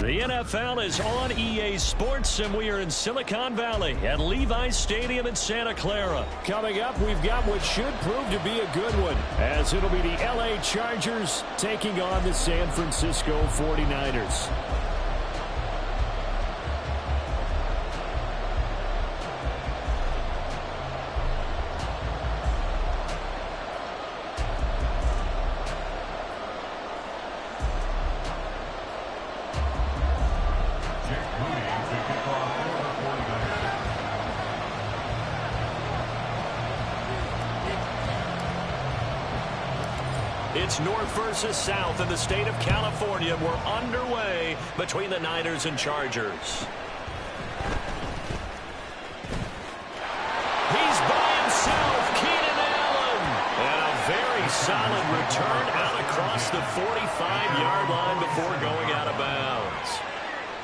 The NFL is on EA Sports, and we are in Silicon Valley at Levi's Stadium in Santa Clara. Coming up, we've got what should prove to be a good one, as it'll be the LA Chargers taking on the San Francisco 49ers. It's North versus South in the state of California. We're underway between the Niners and Chargers. He's by himself, Keenan Allen. And a very solid return out across the 45-yard line before going out of bounds.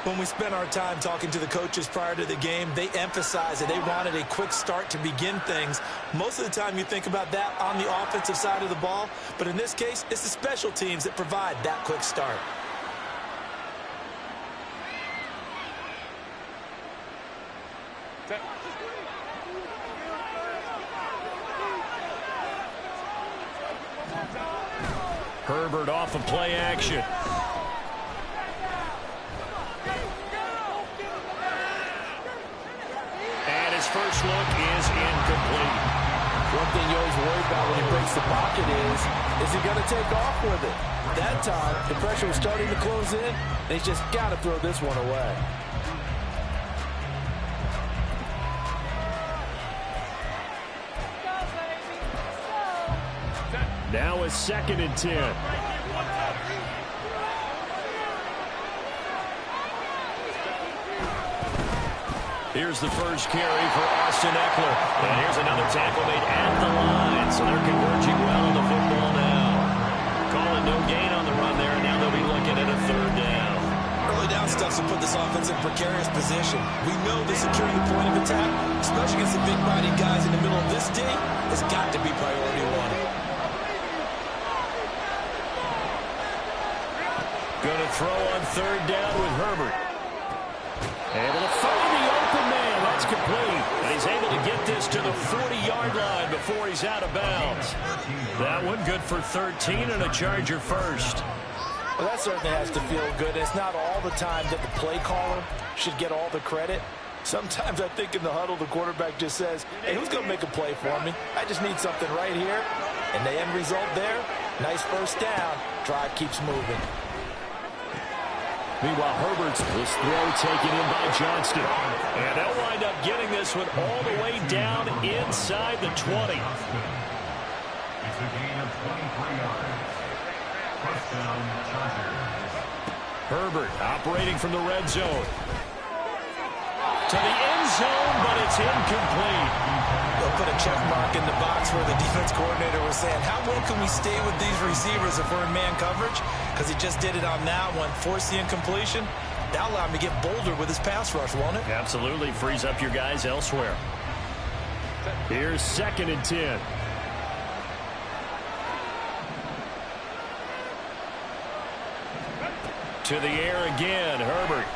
When we spent our time talking to the coaches prior to the game, they emphasized that they wanted a quick start to begin things. Most of the time you think about that on the offensive side of the ball, but in this case, it's the special teams that provide that quick start. Herbert off of play action. First look is incomplete. One thing you always worry about when he breaks the pocket is he going to take off with it? That time, the pressure was starting to close in, and he's just got to throw this one away. Now a 2nd and 10. Here's the first carry for Austin Eckler. And here's another tackle made at the line. So they're converging well on the football now. Calling no gain on the run there, and now they'll be looking at a 3rd down. Early down stuffs will put this offense in precarious position. We know that securing the point of attack, especially against the big-bodied guys in the middle of this D, has got to be priority one. Going to throw on 3rd down with Herbert. Able to find the open man. That's complete. And he's able to get this to the 40-yard line before he's out of bounds. That one good for 13 and a Charger first. Well, that certainly has to feel good. It's not all the time that the play caller should get all the credit. Sometimes I think in the huddle, the quarterback just says, hey, who's going to make a play for me? I just need something right here. And the end result there, nice first down. Drive keeps moving. Meanwhile, Herbert's this throw taken in by Johnston. And they'll wind up getting this one all the way down inside the 20. It's a gain of 23 yards. First down, Chargers. Herbert operating from the red zone. To the end zone, but it's incomplete. They'll put a check mark in the box where the defense coordinator was saying, how well can we stay with these receivers if we're in man coverage? Because he just did it on that one, forced the incompletion. That'll allow him to get bolder with his pass rush, won't it? Absolutely, frees up your guys elsewhere. Here's 2nd and 10. To the air again, Herbert.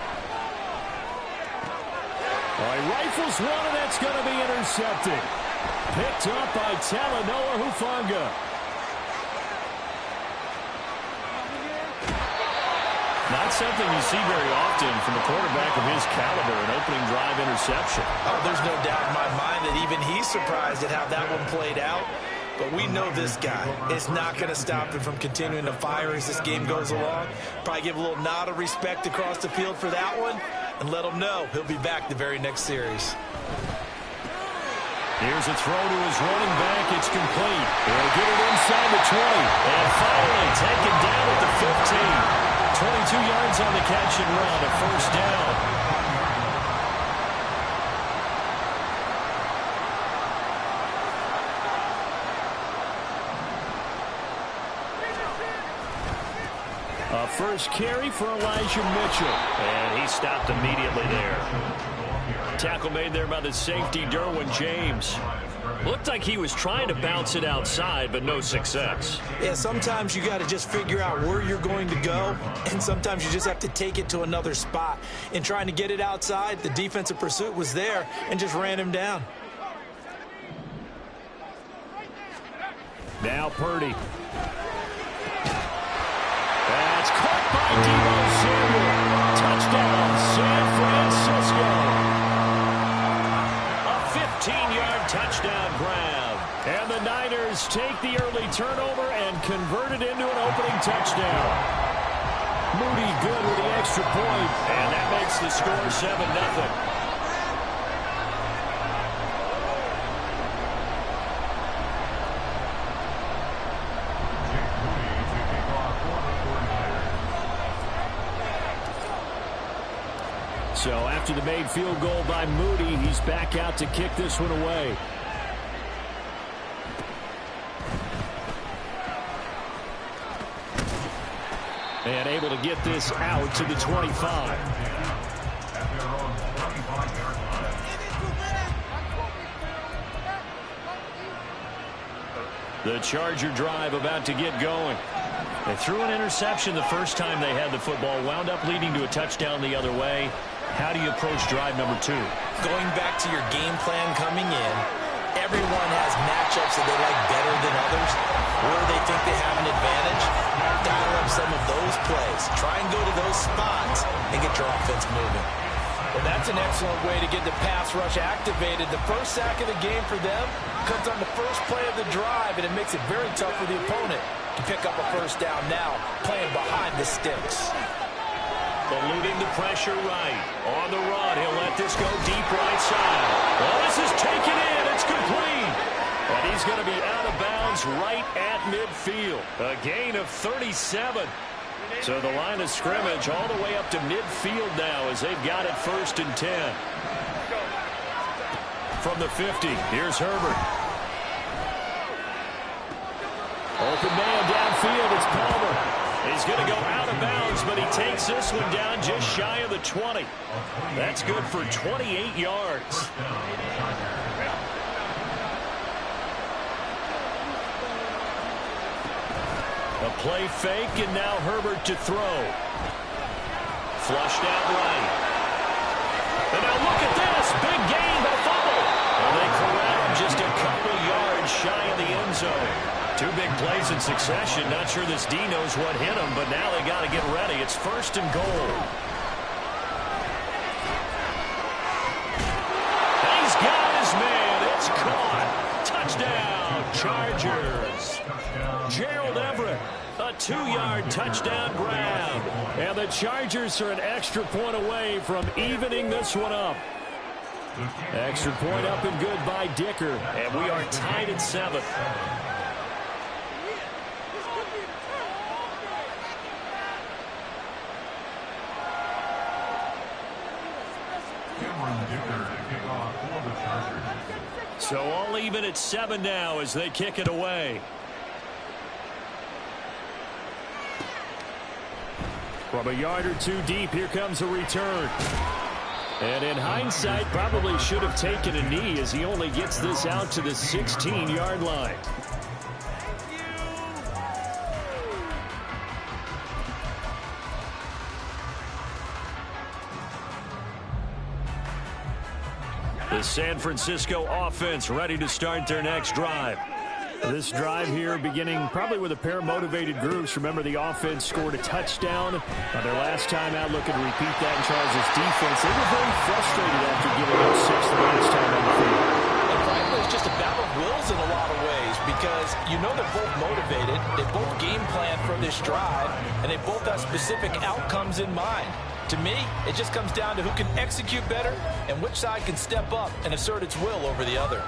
He rifles one, and that's going to be intercepted. Picked up by Talanoa Hufanga. Not something you see very often from a quarterback of his caliber, an opening drive interception. Oh, there's no doubt in my mind that even he's surprised at how that one played out. But we know this guy is not going to stop him from continuing to fire as this game goes along. Probably give a little nod of respect across the field for that one and let him know he'll be back the very next series. Here's a throw to his running back. It's complete. He'll get it inside the 20. And finally taken down at the 15. 22 yards on the catch and run, a first down. A first carry for Elijah Mitchell. And he stopped immediately there. Tackle made there by the safety, Derwin James. Looked like he was trying to bounce it outside, but no success. Yeah, sometimes you got to just figure out where you're going to go, and sometimes you just have to take it to another spot. In trying to get it outside, the defensive pursuit was there and just ran him down. Now Purdy. That's caught by Deebo Samuel. Touchdown, San Francisco. A 15-yard touchdown grab. And the Niners take the early turnover and convert it into an opening touchdown. Moody good with the extra point. And that makes the score 7-0. So after the made field goal by Moody, he's back out to kick this one away. And able to get this out to the 25. The Charger drive about to get going. They threw an interception the first time they had the football, wound up leading to a touchdown the other way. How do you approach drive number 2? Going back to your game plan coming in, everyone has matchups that they like better than others, where they think they have an advantage. Dial up some of those plays. Try and go to those spots and get your offense moving. Well, that's an excellent way to get the pass rush activated. The first sack of the game for them comes on the first play of the drive, and it makes it very tough for the opponent to pick up a first down now, playing behind the sticks. Eluding the pressure right. On the run, he'll let this go deep right side. Well, this is taken in. It's complete. And he's going to be out of bounds right at midfield. A gain of 37. So the line of scrimmage all the way up to midfield now as they've got it 1st and 10. From the 50, here's Herbert. Open man downfield, it's Palmer. He's going to go out of bounds, but he takes this one down just shy of the 20. That's good for 28 yards. A play fake, and now Herbert to throw. Flushed out right. And now look at this. Big gain, the fumble. And they corral him just a couple yards shy of the end zone. 2 big plays in succession. Not sure this D knows what hit him, but now they got to get ready. It's 1st and goal. And he's got his man. It's caught. Touchdown, Chargers. Gerald Everett, a 2-yard touchdown grab. And the Chargers are an extra point away from evening this one up. Extra point up and good by Dicker. And we are tied at 7. So all even at 7 now as they kick it away. From a yard or 2 deep, here comes a return. And in hindsight, probably should have taken a knee as he only gets this out to the 16-yard line. The San Francisco offense ready to start their next drive. This drive here beginning probably with a pair of motivated groups. Remember, the offense scored a touchdown on their last time out. Looking to repeat that in Chargers defense. They were very frustrated after giving up 6 the last time on the field. And frankly, it's just a battle of wills in a lot of ways because you know they're both motivated. They both game plan for this drive, and they both have specific outcomes in mind. To me, it just comes down to who can execute better and which side can step up and assert its will over the other.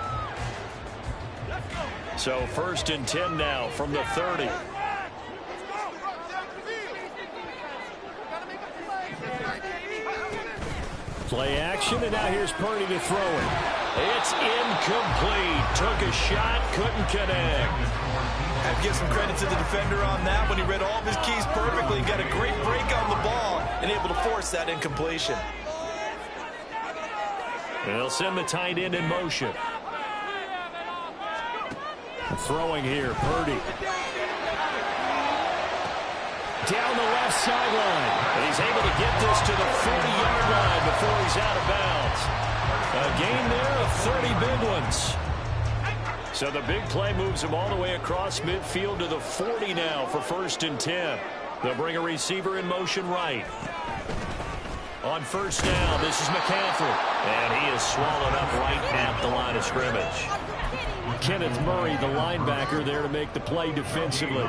So 1st and 10 now from the 30. Play action, and now here's Purdy to throw it. It's incomplete. Took a shot, couldn't connect. I have to give some credit to the defender on that when he read all of his keys perfectly and got a great break on the ball and able to force that incompletion. They'll send the tight end in motion. Throwing here, Purdy. Down the left sideline. And he's able to get this to the 40-yard line before he's out of bounds. A gain there of 30 big ones. So the big play moves him all the way across midfield to the 40 now for 1st and 10. They'll bring a receiver in motion right. On 1st down, this is McCaffrey. And he is swallowed up right at the line of scrimmage. Kenneth Murray, the linebacker, there to make the play defensively.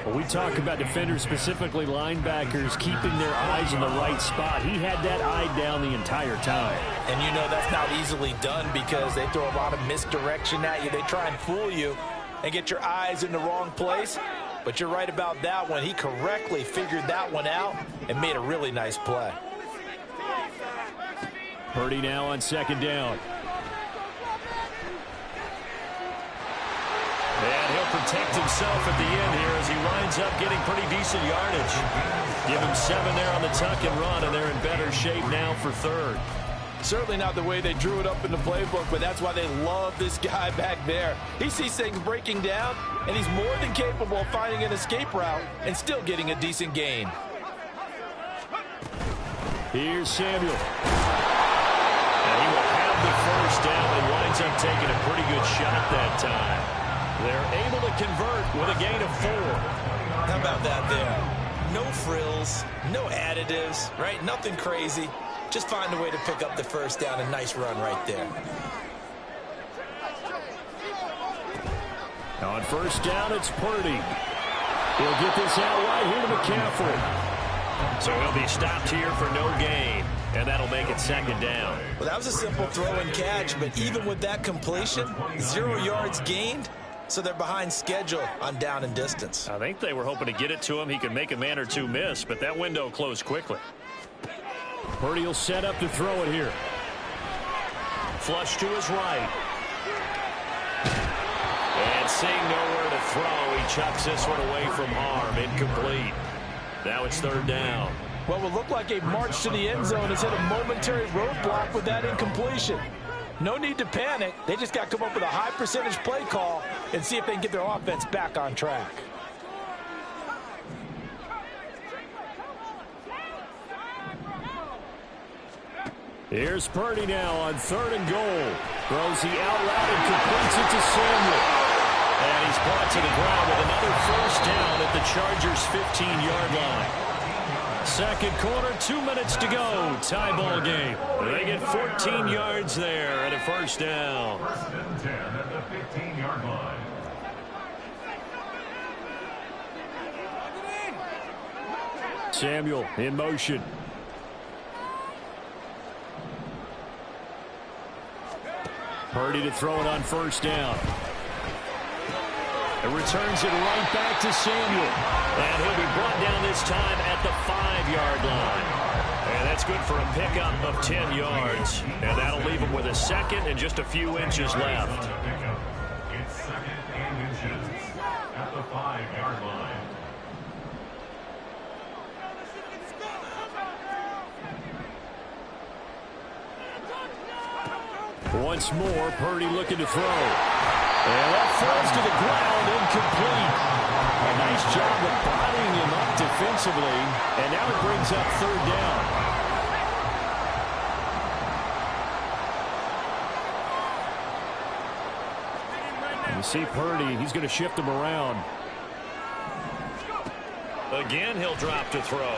When we talk about defenders, specifically linebackers, keeping their eyes in the right spot, he had that eye down the entire time. And you know that's not easily done because they throw a lot of misdirection at you. They try and fool you and get your eyes in the wrong place. But you're right about that one. He correctly figured that one out and made a really nice play. Purdy now on 2nd down. And he'll protect himself at the end here as he winds up getting pretty decent yardage. Give him 7 there on the tuck and run, and they're in better shape now for 3rd. Certainly not the way they drew it up in the playbook, but that's why they love this guy back there. He sees things breaking down, and he's more than capable of finding an escape route and still getting a decent gain. Here's Samuel. And he will have the 1st down and winds up taking a pretty good shot that time. They're able to convert with a gain of 4. How about that there? No frills, no additives, right? Nothing crazy. Just find a way to pick up the 1st down. A nice run right there. On 1st down, it's Purdy. He'll get this out right here to McCaffrey. So he'll be stopped here for no gain. And that'll make it 2nd down. Well, that was a simple throw and catch, but even with that completion, 0 yards gained. So they're behind schedule on down and distance. I think they were hoping to get it to him. He could make a man or two miss, but that window closed quickly. Purdy will set up to throw it here. Flush to his right. And seeing nowhere to throw, he chucks this one away from harm. Incomplete. Now it's 3rd down. What will look like a march to the end zone has hit a momentary roadblock with that incompletion. No need to panic. They just got to come up with a high percentage play call and see if they can get their offense back on track. Here's Purdy now on 3rd and goal. Throws the out route and completes it to Samuel. And he's brought to the ground with another 1st down at the Chargers' 15-yard line. 2nd quarter, 2 minutes to go. Tie ball game. They get 14 yards there at a 1st down. 1st and 10 at the 15-yard line. Samuel in motion. Purdy to throw it on 1st down. It returns it right back to Samuel. And he'll be brought down this time at the 5-yard line. And that's good for a pickup of 10 yards. And that'll leave him with a 2nd and just a few inches left. It's 2nd and inches at the 5-yard line. Once more, Purdy looking to throw. And that falls to the ground, incomplete. A nice job of bodying him up defensively. And now it brings up 3rd down. You see Purdy, he's going to shift him around. Again, he'll drop to throw.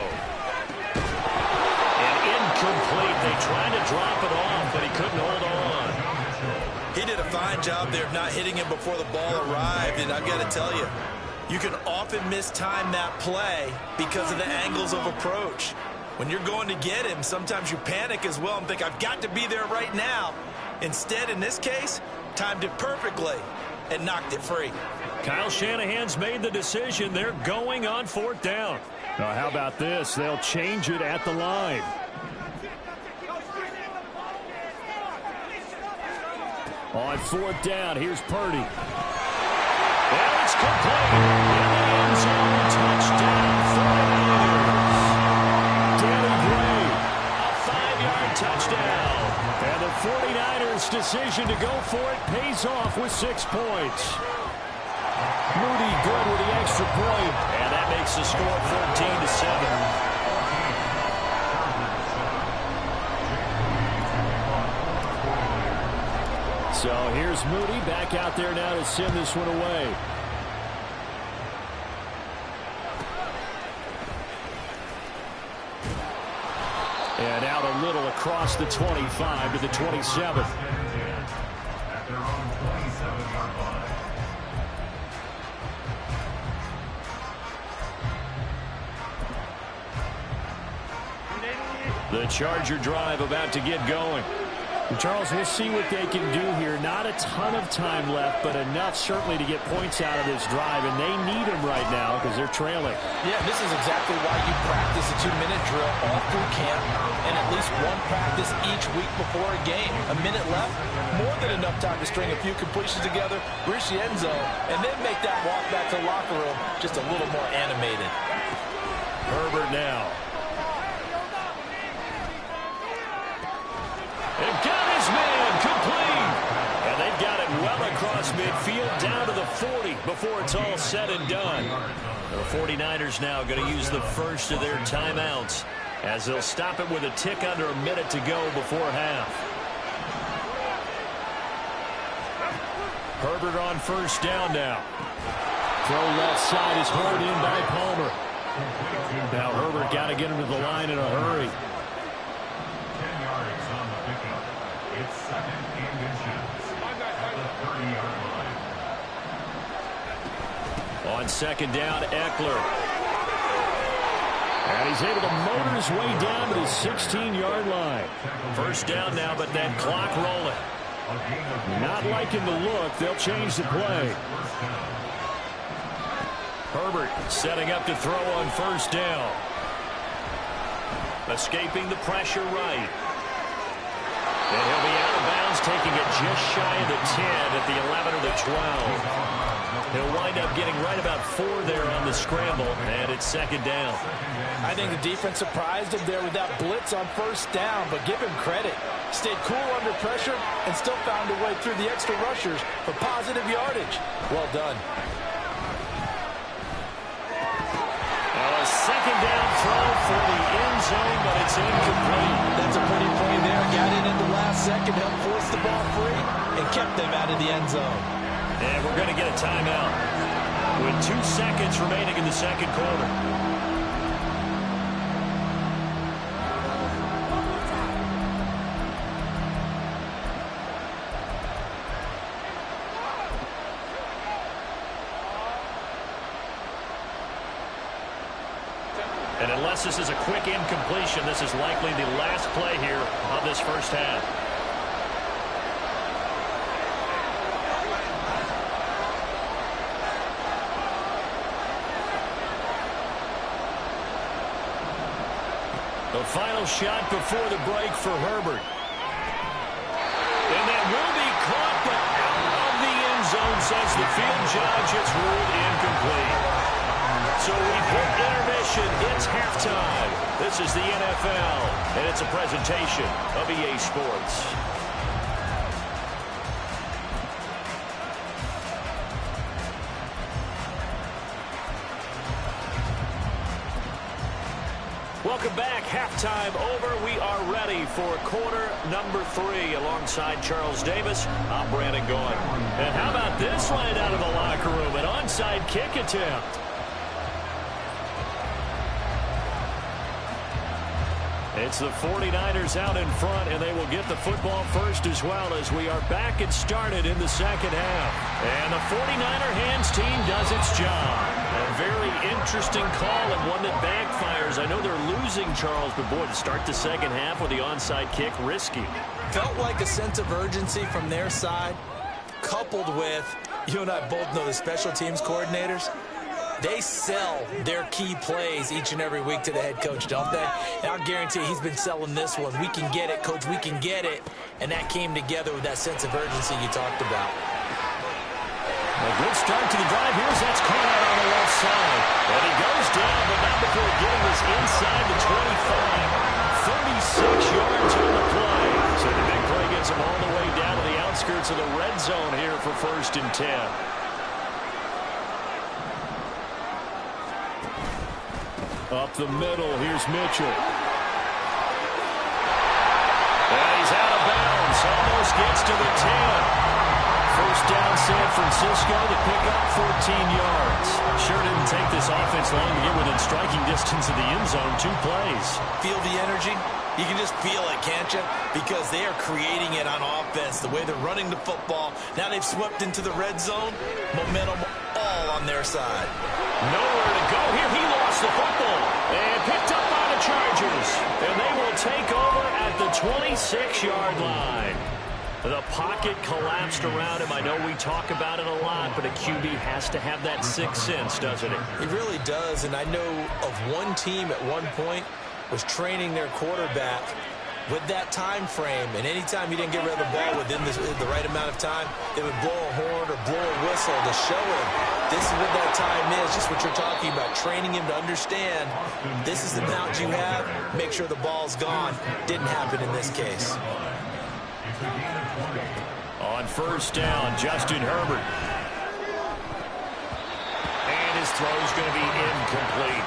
And incomplete. They tried to drop it off, but he couldn't hold on. He did a fine job there of not hitting him before the ball arrived, and I've got to tell you, you can often mistime that play because of the angles of approach. When you're going to get him, sometimes you panic as well and think, I've got to be there right now. Instead, in this case, timed it perfectly and knocked it free. Kyle Shanahan's made the decision. They're going on 4th down. Now, how about this? They'll change it at the line. On 4th down, here's Purdy. Well, it's complete. In the end zone, touchdown for the Niners. Danny Gray. A 5-yard touchdown. And the 49ers' decision to go for it pays off with 6 points. Moody good with the extra point. And that makes the score 14-7. So here's Moody back out there now to send this one away. And out a little across the 25 to the 27. At their own 27-yard line. The Charger drive about to get going. And Charles, we'll see what they can do here. Not a ton of time left, but enough certainly to get points out of this drive, and they need them right now because they're trailing. Yeah, this is exactly why you practice a 2-minute drill all through camp and at least one practice each week before a game. A minute left, more than enough time to string a few completions together, reach the end zone, and then make that walk back to the locker room just a little more animated. Herbert now. And got his man complete. And they've got it well across midfield down to the 40 before it's all said and done. The 49ers now going to use the first of their timeouts as they'll stop it with a tick under a minute to go before half. Herbert on first down now. Throw left side is hauled in by Palmer. Now Herbert got to get him to the line in a hurry. 10 yards on the pickup. It's second and inches at the 30-yard line. On second down, Eckler. And he's able to motor his way down to the 16-yard line. First down now, but that clock rolling. Not liking the look. They'll change the play. Herbert setting up to throw on first down. Escaping the pressure right. And he'll be out of bounds, taking it just shy of the 10 at the 11 or the 12. He'll wind up getting right about 4 there on the scramble, and it's second down. I think the defense surprised him there with that blitz on first down, but give him credit. Stayed cool under pressure and still found a way through the extra rushers for positive yardage. Well done. Second down throw for the end zone, but it's incomplete. That's a pretty play there. Got in at the last second, helped force the ball free, and kept them out of the end zone. And we're going to get a timeout with 2 seconds remaining in the second quarter. And unless this is a quick incompletion, this is likely the last play here of this first half. The final shot before the break for Herbert. And that will be caught, but out of the end zone, says the field judge. It's ruled incomplete. So we've hit intermission. It's halftime. This is the NFL, and it's a presentation of EA Sports. Welcome back. Halftime over. We are ready for quarter number 3 alongside Charles Davis. I'm Brandon Gaughan. And how about this line out of the locker room? An onside kick attempt. It's the 49ers out in front, and they will get the football first as well as we are back and started in the second half. And the 49er hands team does its job. A very interesting call and one that backfires. I know they're losing, Charles, but boy, to start the second half with the onside kick, risky. Felt like a sense of urgency from their side, coupled with, you and I both know the special teams coordinators. They sell their key plays each and every week to the head coach, don't they? And I'll guarantee he's been selling this one. We can get it, coach, we can get it. And that came together with that sense of urgency you talked about. A good start to the drive. Here's that's caught out on the left side. And he goes down, but not before getting this inside the 25. 36 yards on the play. So the big play gets him all the way down to the outskirts of the red zone here for 1st and 10. Up the middle, here's Mitchell. And he's out of bounds. Almost gets to the 10. First down, San Francisco. The pickup, 14 yards. Sure didn't take this offense long to get within striking distance of the end zone. 2 plays. Feel the energy? You can just feel it, can't you? Because they are creating it on offense. The way they're running the football. Now they've swept into the red zone. Momentum all on their side. Nowhere to go here. He lost the football. And picked up by the Chargers. And they will take over at the 26-yard line. The pocket collapsed around him. I know we talk about it a lot, but a QB has to have that sixth sense, doesn't it? It really does, and I know of one team at one point was training their quarterback with that time frame, and anytime he didn't get rid of the ball within the right amount of time, they would blow a horn or blow a whistle to show him this is what that time is, just what you're talking about, training him to understand this is the amount you have, make sure the ball's gone. Didn't happen in this case. On first down, Justin Herbert. And his throw's going to be incomplete.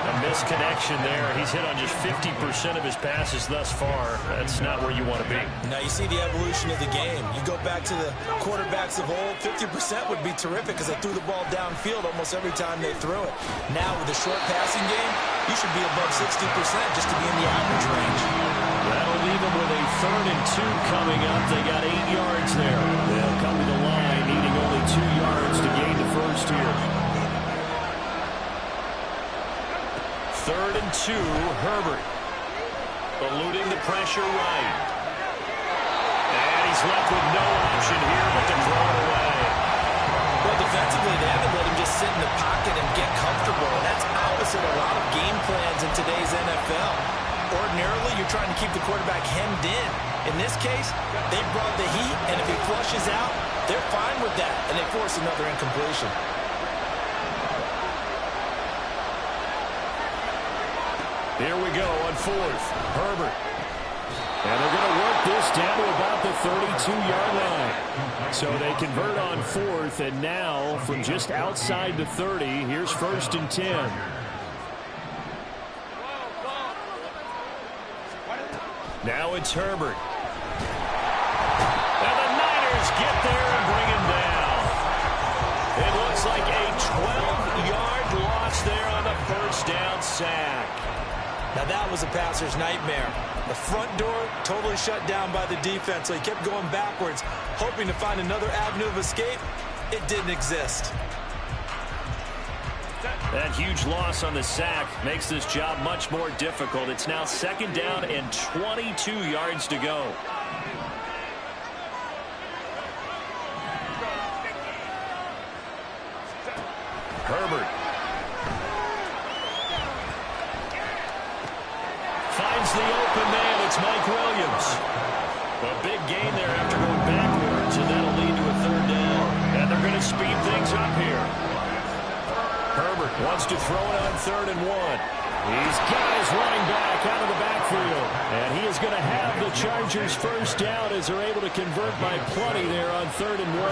A misconnection there. He's hit on just 50% of his passes thus far. That's not where you want to be. Now you see the evolution of the game. You go back to the quarterbacks of old, 50% would be terrific because they threw the ball downfield almost every time they threw it. Now with the short passing game, you should be above 60% just to be in the average range. That'll leave them with a 3rd and 2 coming up. They got 8 yards there. They'll come to the line needing only 2 yards to gain the first here. 3rd and 2, Herbert. Eluding the pressure right. And he's left with no option here but to throw it away. Well, defensively, they haven't let him just sit in the pocket and get comfortable. And that's opposite a lot of game plans in today's NFL. Ordinarily, you're trying to keep the quarterback hemmed in. In this case, they brought the heat, and if he flushes out, they're fine with that, and they force another incompletion. Here we go on 4th. Herbert. And they're going to work this down to about the 32-yard line. So they convert on 4th, and now from just outside the 30, here's 1st and 10. Now it's Herbert. And the Niners get there and bring him down. It looks like a 12-yard loss there on the first down sack. Now that was a passer's nightmare. The front door totally shut down by the defense, so he kept going backwards, hoping to find another avenue of escape. It didn't exist. That huge loss on the sack makes this job much more difficult. It's now 2nd down and 22 yards to go. Herbert. Finds the open man. It's Mike Williams. A big gain there after going backwards, and that'll lead to a 3rd down. And they're going to speed things up here. Herbert wants to throw it on 3rd and 1. He's got his running back out of the backfield. And he is going to have the Chargers first down as they're able to convert by plenty there on 3rd and 1.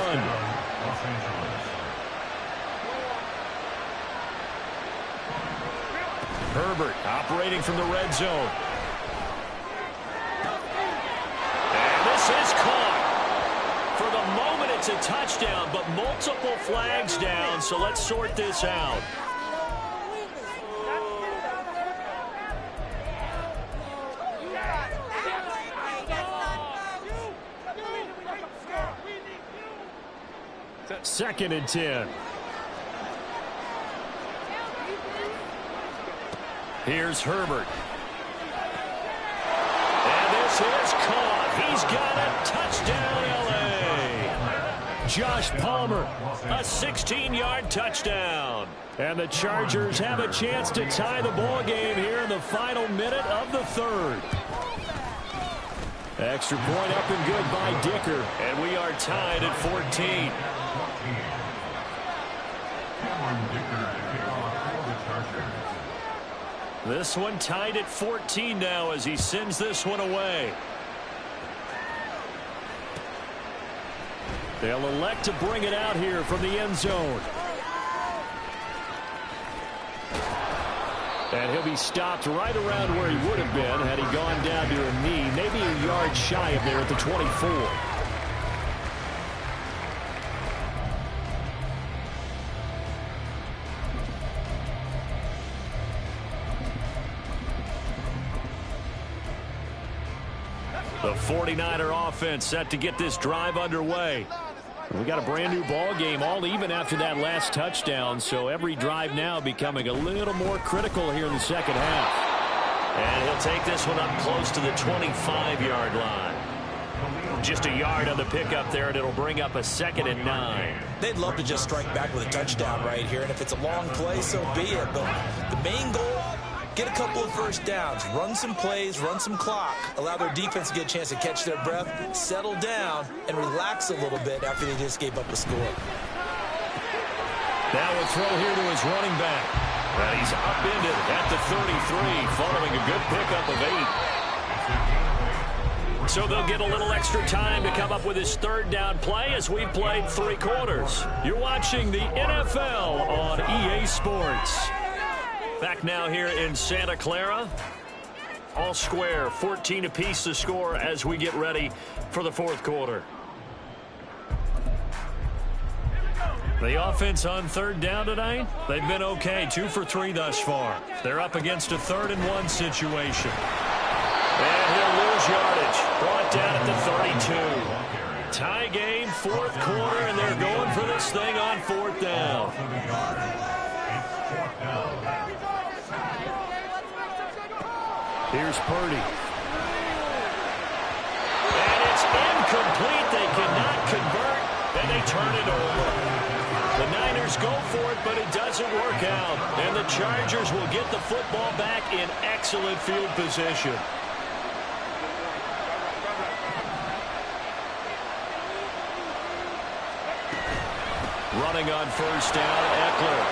Herbert operating from the red zone. And this is caught. For the moment, it's a touchdown, but multiple flags down, so let's sort this out. Second and 10. Here's Herbert. And this is caught. He's got a touchdown, L.A. Josh Palmer, a 16-yard touchdown. And the Chargers have a chance to tie the ball game here in the final minute of the 3rd. Extra point up and good by Dicker. And we are tied at 14. This one tied at 14 now as he sends this one away. They'll elect to bring it out here from the end zone. And he'll be stopped right around where he would have been had he gone down to a knee, maybe a yard shy of there at the 24. The 49er offense set to get this drive underway. We got a brand new ball game, all even after that last touchdown, so every drive now becoming a little more critical here in the second half. And he'll take this one up close to the 25-yard line. Just a yard on the pickup there, and it'll bring up a 2nd and 9. They'd love to just strike back with a touchdown right here, and if it's a long play, so be it. But the main goal, get a couple of first downs, run some plays, run some clock, allow their defense to get a chance to catch their breath, settle down, and relax a little bit after they just gave up a score. Now a throw here to his running back. And he's upended at the 33, following a good pickup of 8. So they'll get a little extra time to come up with his 3rd down play as we've played 3 quarters. You're watching the NFL on EA Sports. Back now here in Santa Clara. All square, 14 apiece to score as we get ready for the 4th quarter. The offense on 3rd down tonight, they've been okay, 2 for 3 thus far. They're up against a 3rd and 1 situation. And he'll lose yardage. Brought down at the 32. Tie game, 4th quarter, and they're going for this thing on 4th down. Here's Purdy. And it's incomplete. They cannot convert, and they turn it over. The Niners go for it, but it doesn't work out. And the Chargers will get the football back in excellent field position. Running on 1st down, Eckler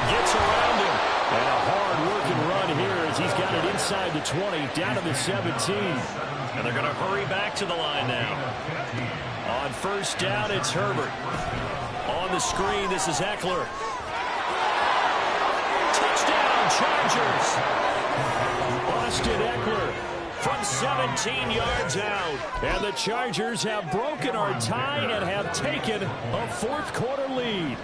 gets around him. And a hard-working run here as he's got it inside the 20, down to the 17. And they're going to hurry back to the line now. On 1st down, it's Herbert. On the screen, this is Eckler. Touchdown, Chargers! Austin Eckler from 17 yards out. And the Chargers have broken our tie and have taken a 4th quarter lead.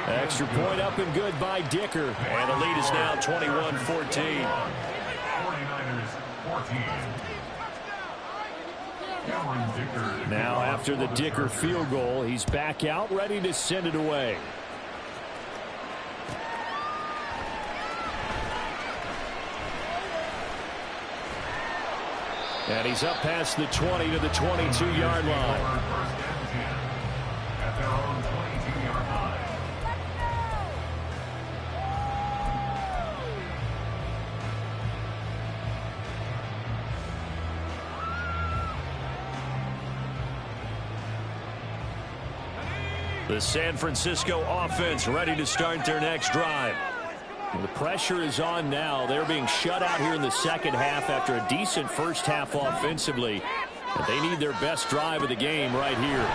Extra point up and good by Dicker. And the lead is now 21-14. 49ers 14. Now after the Dicker field goal, he's back out, ready to send it away. And he's up past the 20 to the 22-yard line. At their own 22-yard line. The San Francisco offense ready to start their next drive. The pressure is on now. They're being shut out here in the second half after a decent first half offensively. But they need their best drive of the game right here.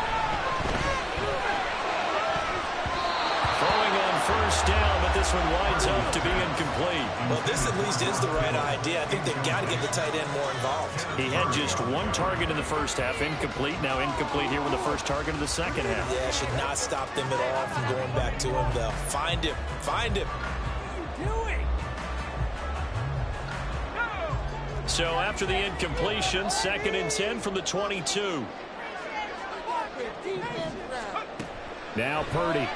Throwing on 1st down, but this one winds up to be incomplete. Well, this at least is the right idea. I think they've got to get the tight end more involved. He had just 1 target in the first half, incomplete. Now incomplete here with the first target of the second half. Yeah, should not stop them at all from going back to him. They'll find him. Find him. So after the incompletion, 2nd and 10 from the 22. Now Purdy.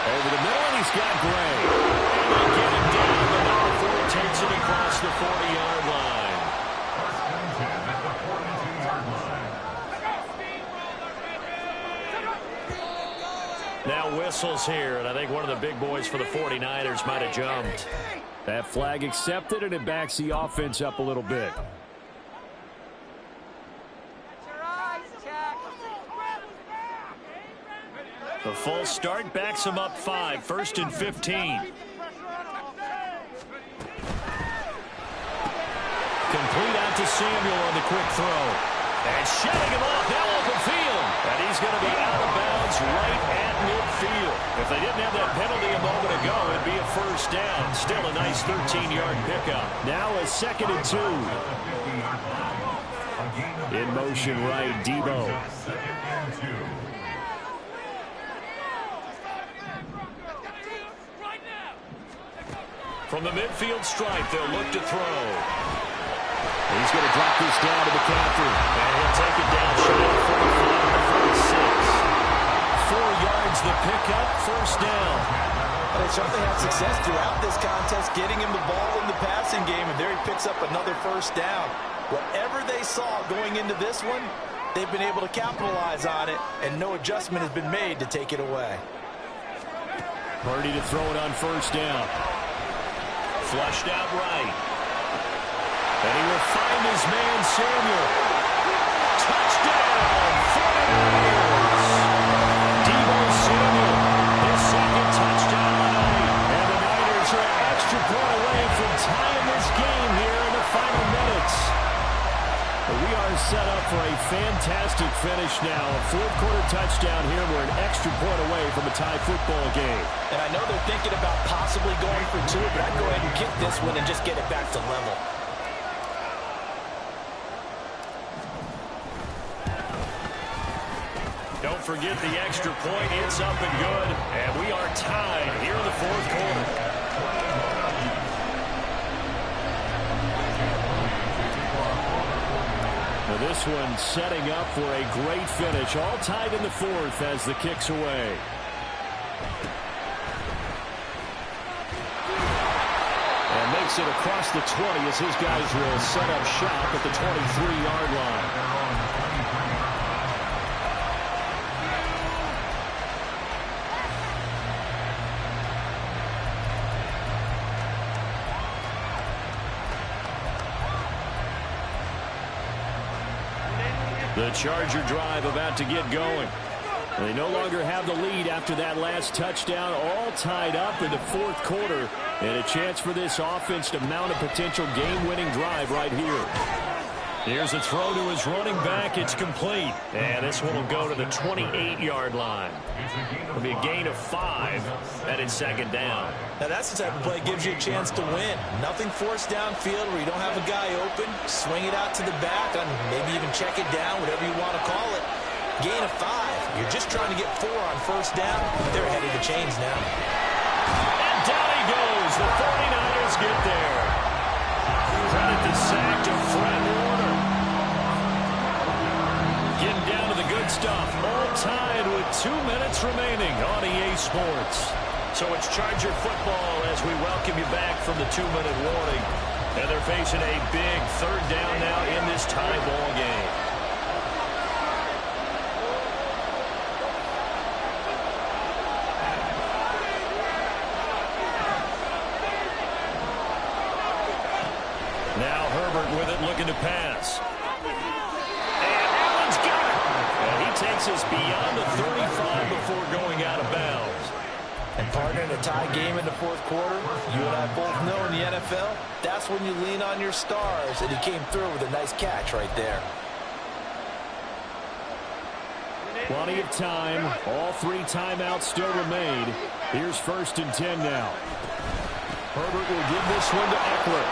Over the middle, and he's got Gray. And they get him down. The number 4 takes it across the 40-yard line. Now whistles here, and I think one of the big boys for the 49ers might have jumped. That flag accepted, and it backs the offense up a little bit. The false start backs him up 5, 1st and 15. Complete out to Samuel on the quick throw. And shutting him off. Now is going to be out of bounds right at midfield. If they didn't have that penalty a moment ago, it'd be a first down. Still a nice 13-yard pickup. Now a 2nd and 2. In motion right, Debo. From the midfield stripe, they'll look to throw. He's going to drop this down to McCaffrey. And he'll take it down shy of 45 to 46. 4 yards the pickup, first down. They certainly had success throughout this contest, getting him the ball in the passing game, and there he picks up another first down. Whatever they saw going into this one, they've been able to capitalize on it, and no adjustment has been made to take it away. Purdy to throw it on first down. Flushed out right. And he will find his man, Samuel. Touchdown, 49ers. Debo Samuel, his 2nd touchdown tonight. And the Niners are an extra point away from tying this game here in the final minutes. We are set up for a fantastic finish now. A 4th-quarter touchdown here. We're an extra point away from a tie football game. And I know they're thinking about possibly going for 2, but I'd go ahead and kick this one and just get it back to level. Don't forget the extra point. It's up and good. And we are tied here in the 4th quarter. Now this one setting up for a great finish. All tied in the 4th as the kick's away. And makes it across the 20 as his guys will set up shop at the 23-yard line. The Charger drive about to get going. They no longer have the lead after that last touchdown. All tied up in the 4th quarter. And a chance for this offense to mount a potential game-winning drive right here. Here's a throw to his running back. It's complete. And this one will go to the 28-yard line. It'll be a gain of 5. And it's 2nd down. Now that's the type of play that gives you a chance to win. Nothing forced downfield where you don't have a guy open. Swing it out to the back and maybe even check it down, whatever you want to call it. Gain of 5. You're just trying to get 4 on first down. They're ahead of the chains now. And down he goes. The 49ers get there. Credit the sack to Fred Warner. Getting down to the good stuff. All tied with 2 minutes remaining on EA Sports. So it's Charger football as we welcome you back from the 2-minute warning. And they're facing a big 3rd down now in this tie ball game. Now Herbert with it, looking to pass. And Allen's got it. And he takes us beyond the 35 before going out of bounds. And partner, in a tie game in the 4th quarter, you and I both know in the NFL, that's when you lean on your stars. And he came through with a nice catch right there. Plenty of time. All 3 timeouts still remain. Here's 1st and 10 now. Herbert will give this one to Eckler.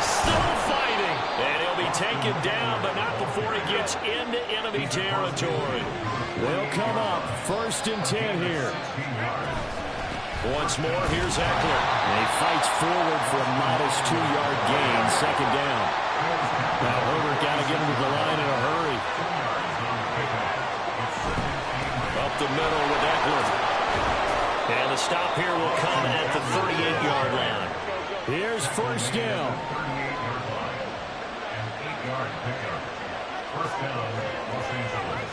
Still fighting. And he'll be taken down, but not before he gets into enemy territory. They'll come up 1st and 10 here. Once more, here's Eckler. And he fights forward for a modest 2-yard gain, 2nd down. Now Herbert got to get him to the line in a hurry. Up the middle with Eckler. And the stop here will come at the 38-yard line. Here's 1st down. 8-yard pickup. 1st down, Los Angeles.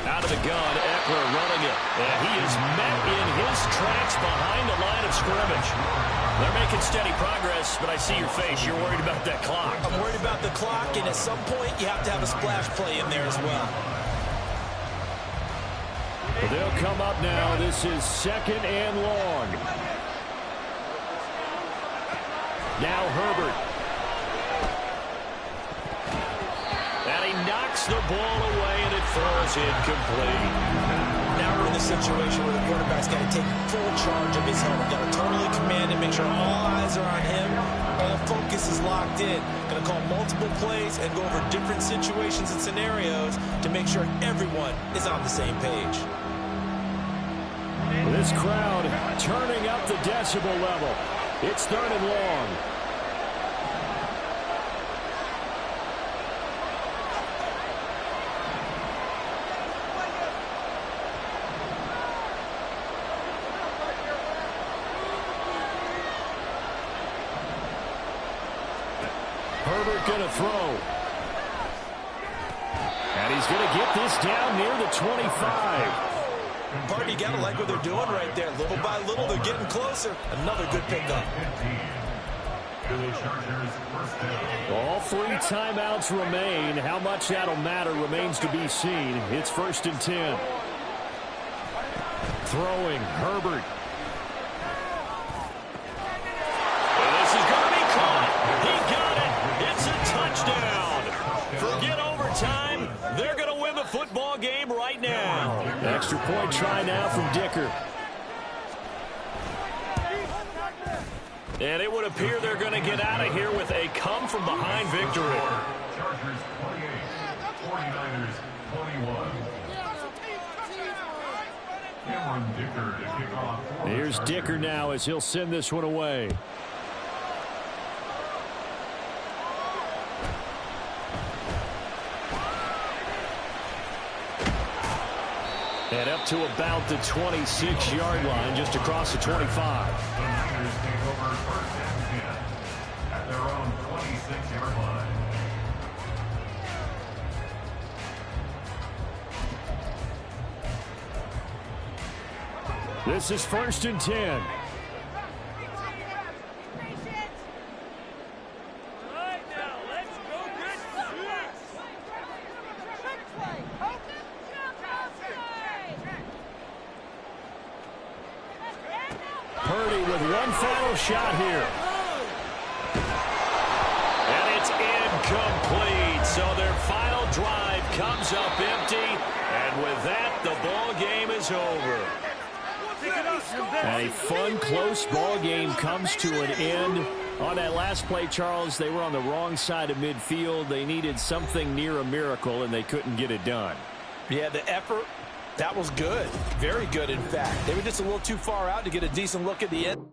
Out of the gun, Eckler running it. And he is met in his tracks behind the line of scrimmage. They're making steady progress, but I see your face. You're worried about that clock. I'm worried about the clock, and at some point, you have to have a splash play in there as well. They'll come up now. This is 2nd and long. Now Herbert. Knocks the ball away, and it falls incomplete. Now we're in the situation where the quarterback's got to take full charge of his helmet. Got to totally command it, make sure all eyes are on him. All focus is locked in. Going to call multiple plays and go over different situations and scenarios to make sure everyone is on the same page. This crowd turning up the decibel level. It's 3rd and long. Herbert going to throw. And he's going to get this down near the 25. Party, you got to like what they're doing right there. Little by little, they're getting closer. Another good pickup. All 3 timeouts remain. How much that'll matter remains to be seen. It's 1st and 10. Throwing, Herbert. This is going to be caught. He got it. It's a touchdown. Forget overtime. They're going to win the football game right now. Extra point try now from Dicker. And it would appear they're going to get out of here with a come-from-behind victory. Chargers 28, 49ers 21. Cameron Dicker to kick off. Here's Dicker now as he'll send this one away. And up to about the 26-yard line, just across the 25. The Niners take over 1st and 10 at their own 26-yard line. This is 1st and 10. Purdy with one final shot here. And it's incomplete. So their final drive comes up empty. And with that, the ball game is over. A fun, close ball game comes to an end. On that last play, Charles, they were on the wrong side of midfield. They needed something near a miracle, and they couldn't get it done. Yeah, the effort, that was good. Very good, in fact. They were just a little too far out to get a decent look at the end.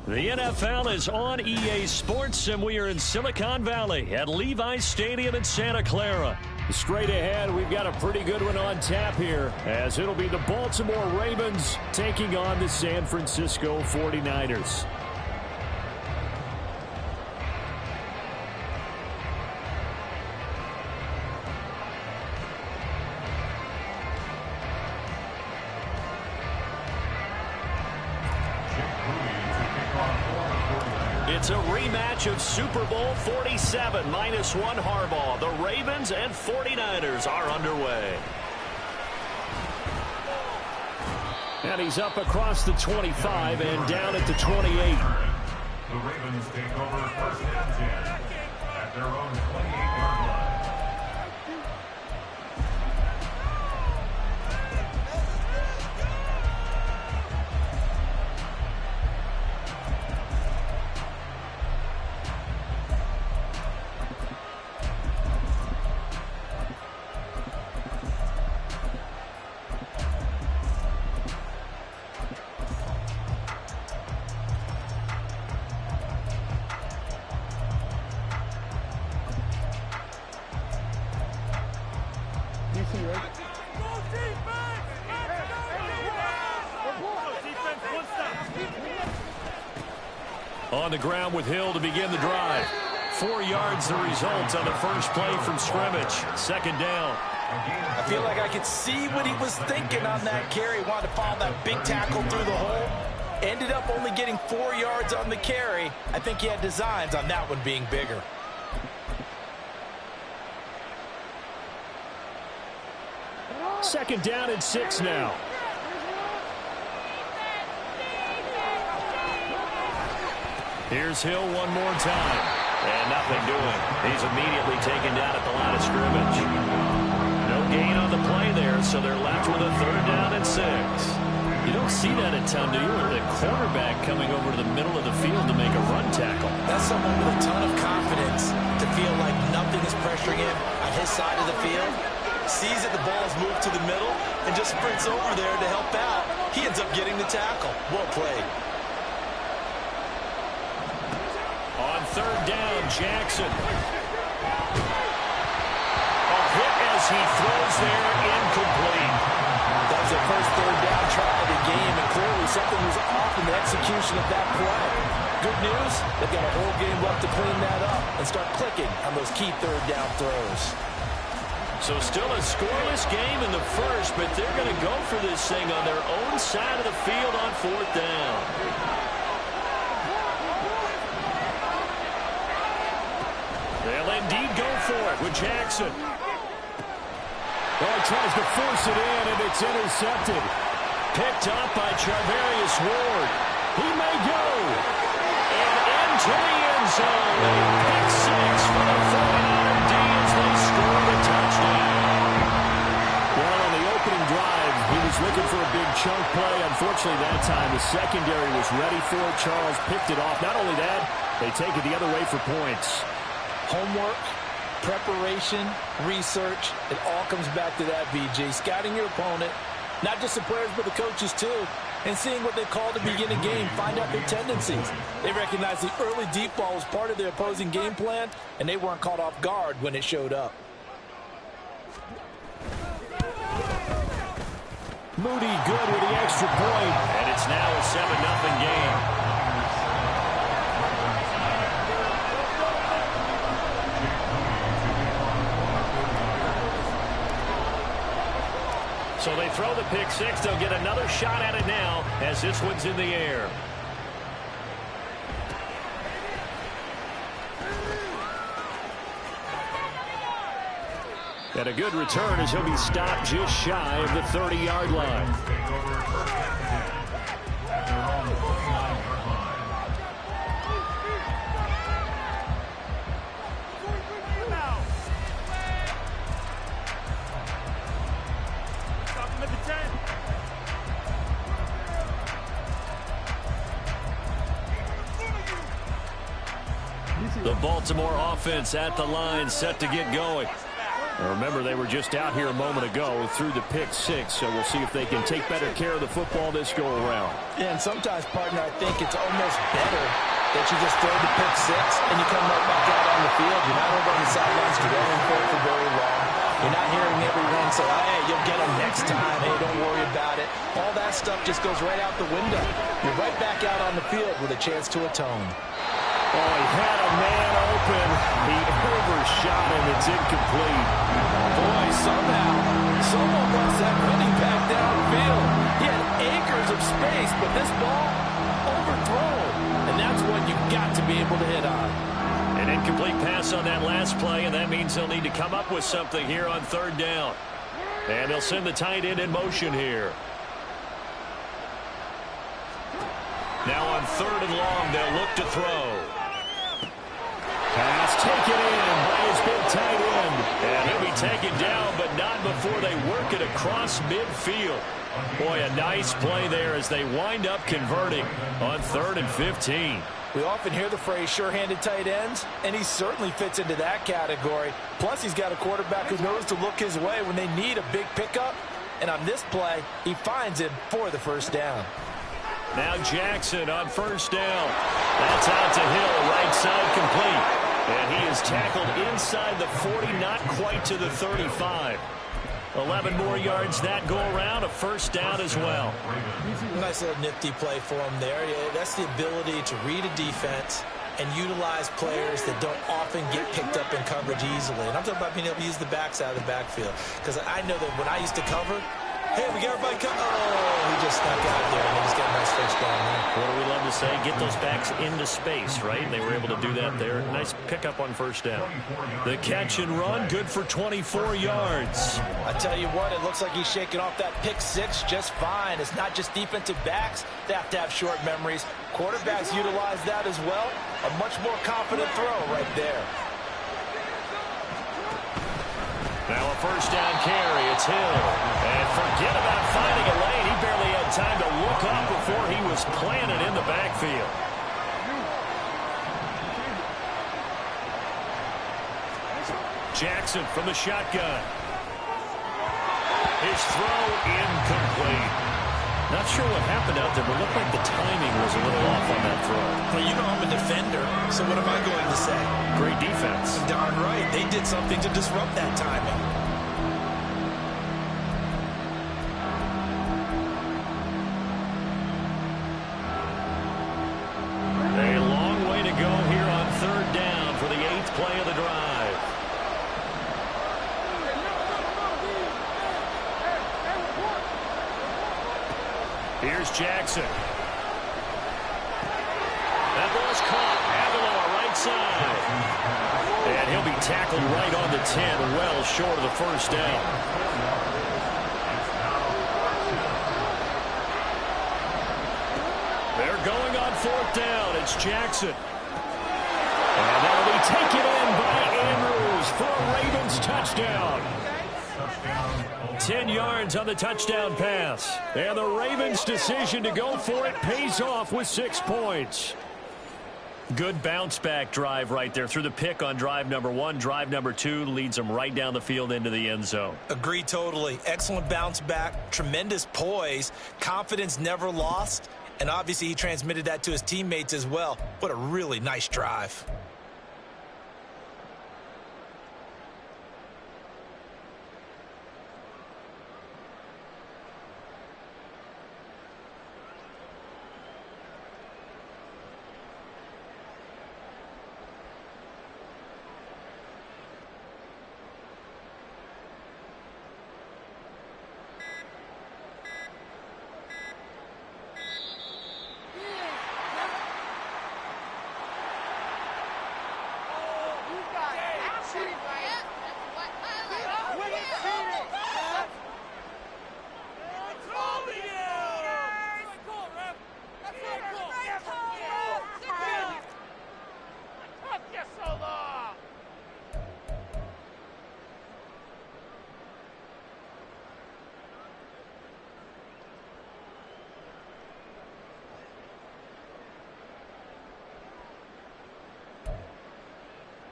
The NFL is on EA Sports, and we are in Silicon Valley at Levi's Stadium in Santa Clara. Straight ahead, we've got a pretty good one on tap here, as it'll be the Baltimore Ravens taking on the San Francisco 49ers. It's a rematch of Super Bowl 47, -1 Harbaugh. The Ravens and 49ers are underway. And he's up across the 25 and down at the 28. The Ravens take over first and 10 at their own 28-yard line. On the ground with Hill to begin the drive. 4 yards the result on the first play from scrimmage. Second down. I feel like I could see what he was thinking on that carry. Wanted to follow that big tackle through the hole. Ended up only getting 4 yards on the carry. I think he had designs on that one being bigger. Second down and 6 now. Here's Hill one more time. And nothing doing. He's immediately taken down at the line of scrimmage. No gain on the play there, so they're left with a third down and 6. You don't see that a ton, do you? The cornerback coming over to the middle of the field to make a run tackle. That's someone with a ton of confidence to feel like nothing is pressuring him on his side of the field. Sees that the ball is moved to the middle and just sprints over there to help out. He ends up getting the tackle. Well played. On third down, Jackson. A hit as he throws there, incomplete. That was their first third down try of the game, and clearly something was off in the execution of that play. Good news, they've got a whole game left to clean that up and start clicking on those key third down throws. So still a scoreless game in the first, but they're going to go for this thing on their own side of the field on fourth down. They'll indeed go for it with Jackson. Well, he tries to force it in, and it's intercepted. Picked up by Charvarius Ward. He may go. And into the end zone. Pick 6 for the 49er D as they score the touchdown. Well, on the opening drive, he was looking for a big chunk play. Unfortunately, that time, the secondary was ready for it. Charles picked it off. Not only that, they take it the other way for points. Homework, preparation, research, it all comes back to that, VJ. Scouting your opponent, not just the players but the coaches too, and seeing what they call to begin a game, find out their tendencies. They recognize the early deep ball was part of their opposing game plan, and they weren't caught off guard when it showed up. Moody good with the extra point, and it's now a 7-0 game. So they throw the pick 6. They'll get another shot at it now as this one's in the air. And a good return as he'll be stopped just shy of the 30-yard line. The Baltimore offense at the line, set to get going. Remember, they were just out here a moment ago through the pick 6, so we'll see if they can take better care of the football this go-around. Yeah, and sometimes, partner, I think it's almost better that you just throw the pick 6 and you come right back out on the field. You're not over on the sidelines dwelling for it for very long. You're not hearing everyone say, hey, you'll get them next time. Hey, don't worry about it. All that stuff just goes right out the window. You're right back out on the field with a chance to atone. Oh, he had a man open. He overshot him. It's incomplete. Boy, somehow, someone wants that running back downfield. He had acres of space, but this ball overthrown. And that's one you've got to be able to hit on. An incomplete pass on that last play, and that means they'll need to come up with something here on third down. And they'll send the tight end in motion here. Now on third and long, they'll look to throw. Pass taken in by his big tight end. And he'll be taken down, but not before they work it across midfield. Boy, a nice play there as they wind up converting on 3rd and 15. We often hear the phrase sure-handed tight ends, and he certainly fits into that category. Plus, he's got a quarterback who knows to look his way when they need a big pickup. And on this play, he finds him for the first down. Now Jackson on first down. That's out to Hill, right side complete. And he is tackled inside the 40, not quite to the 35. 11 more yards that go around, a first down as well. Nice little nifty play for him there. Yeah, that's the ability to read a defense and utilize players that don't often get picked up in coverage easily. And I'm talking about being able to use the backs out of the backfield. Because I know that when I used to cover, hey, we got everybody come. Oh, he just snuck out there, and they just got a nice first down there. What do we love to say? Get those backs into space, right? And they were able to do that there. Nice pickup on first down. The catch and run, good for 24 yards. I tell you what, it looks like he's shaking off that pick six just fine. It's not just defensive backs that have to have short memories. Quarterbacks utilize that as well. A much more confident throw right there. Now a first down carry. It's Hill. And forget about finding a lane. He barely had time to look up before he was planted in the backfield. Jackson from the shotgun. His throw incomplete. Not sure what happened out there, but looked like the timing was a little off on that throw. Well, you know I'm a defender, so what am I going to say? Great defense. Darn right. They did something to disrupt that timing. A long way to go here on third down for the 8th play of the drive. Here's Jackson. That ball's caught. Aguilar right side. And he'll be tackled right on the 10, well short of the first down. They're going on 4th down. It's Jackson. And that'll be taken in by Andrews for a Ravens touchdown. 10 yards on the touchdown pass. And the Ravens' decision to go for it pays off with 6 points. Good bounce-back drive right there through the pick on drive number 1. Drive number 2 leads them right down the field into the end zone. Agree totally. Excellent bounce back. Tremendous poise. Confidence never lost. And obviously he transmitted that to his teammates as well. What a really nice drive.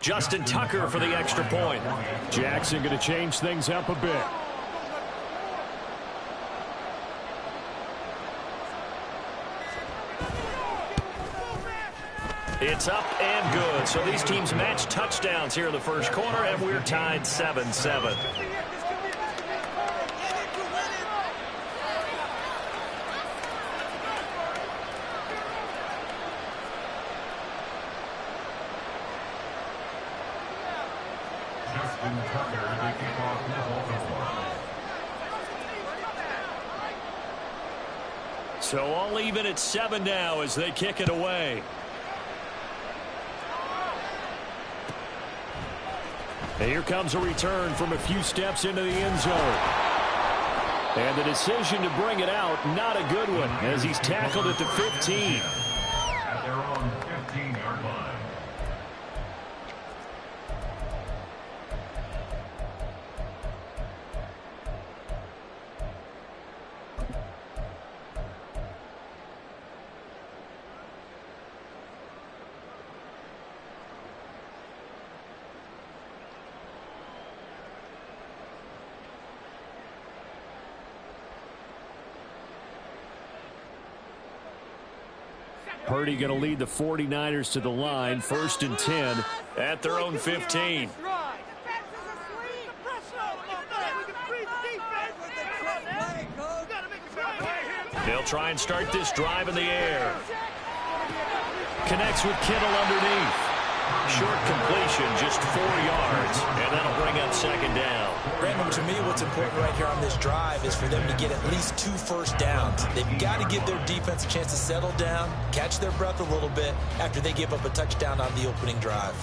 Justin Tucker for the extra point. Jackson going to change things up a bit. It's up and good. So these teams match touchdowns here in the first quarter, and we're tied 7-7. So all even at 7 now as they kick it away. And here comes a return from a few steps into the end zone. And the decision to bring it out, not a good one, as he's tackled at the 15. At their own 15-yard line. Purdy going to lead the 49ers to the line, 1st and 10 at their own 15. They'll try and start this drive in the air. Connects with Kittle underneath. Short completion, just 4 yards, and that'll bring up 2nd down. Brandon, to me, what's important right here on this drive is for them to get at least 2 first downs. They've got to give their defense a chance to settle down, catch their breath a little bit after they give up a touchdown on the opening drive.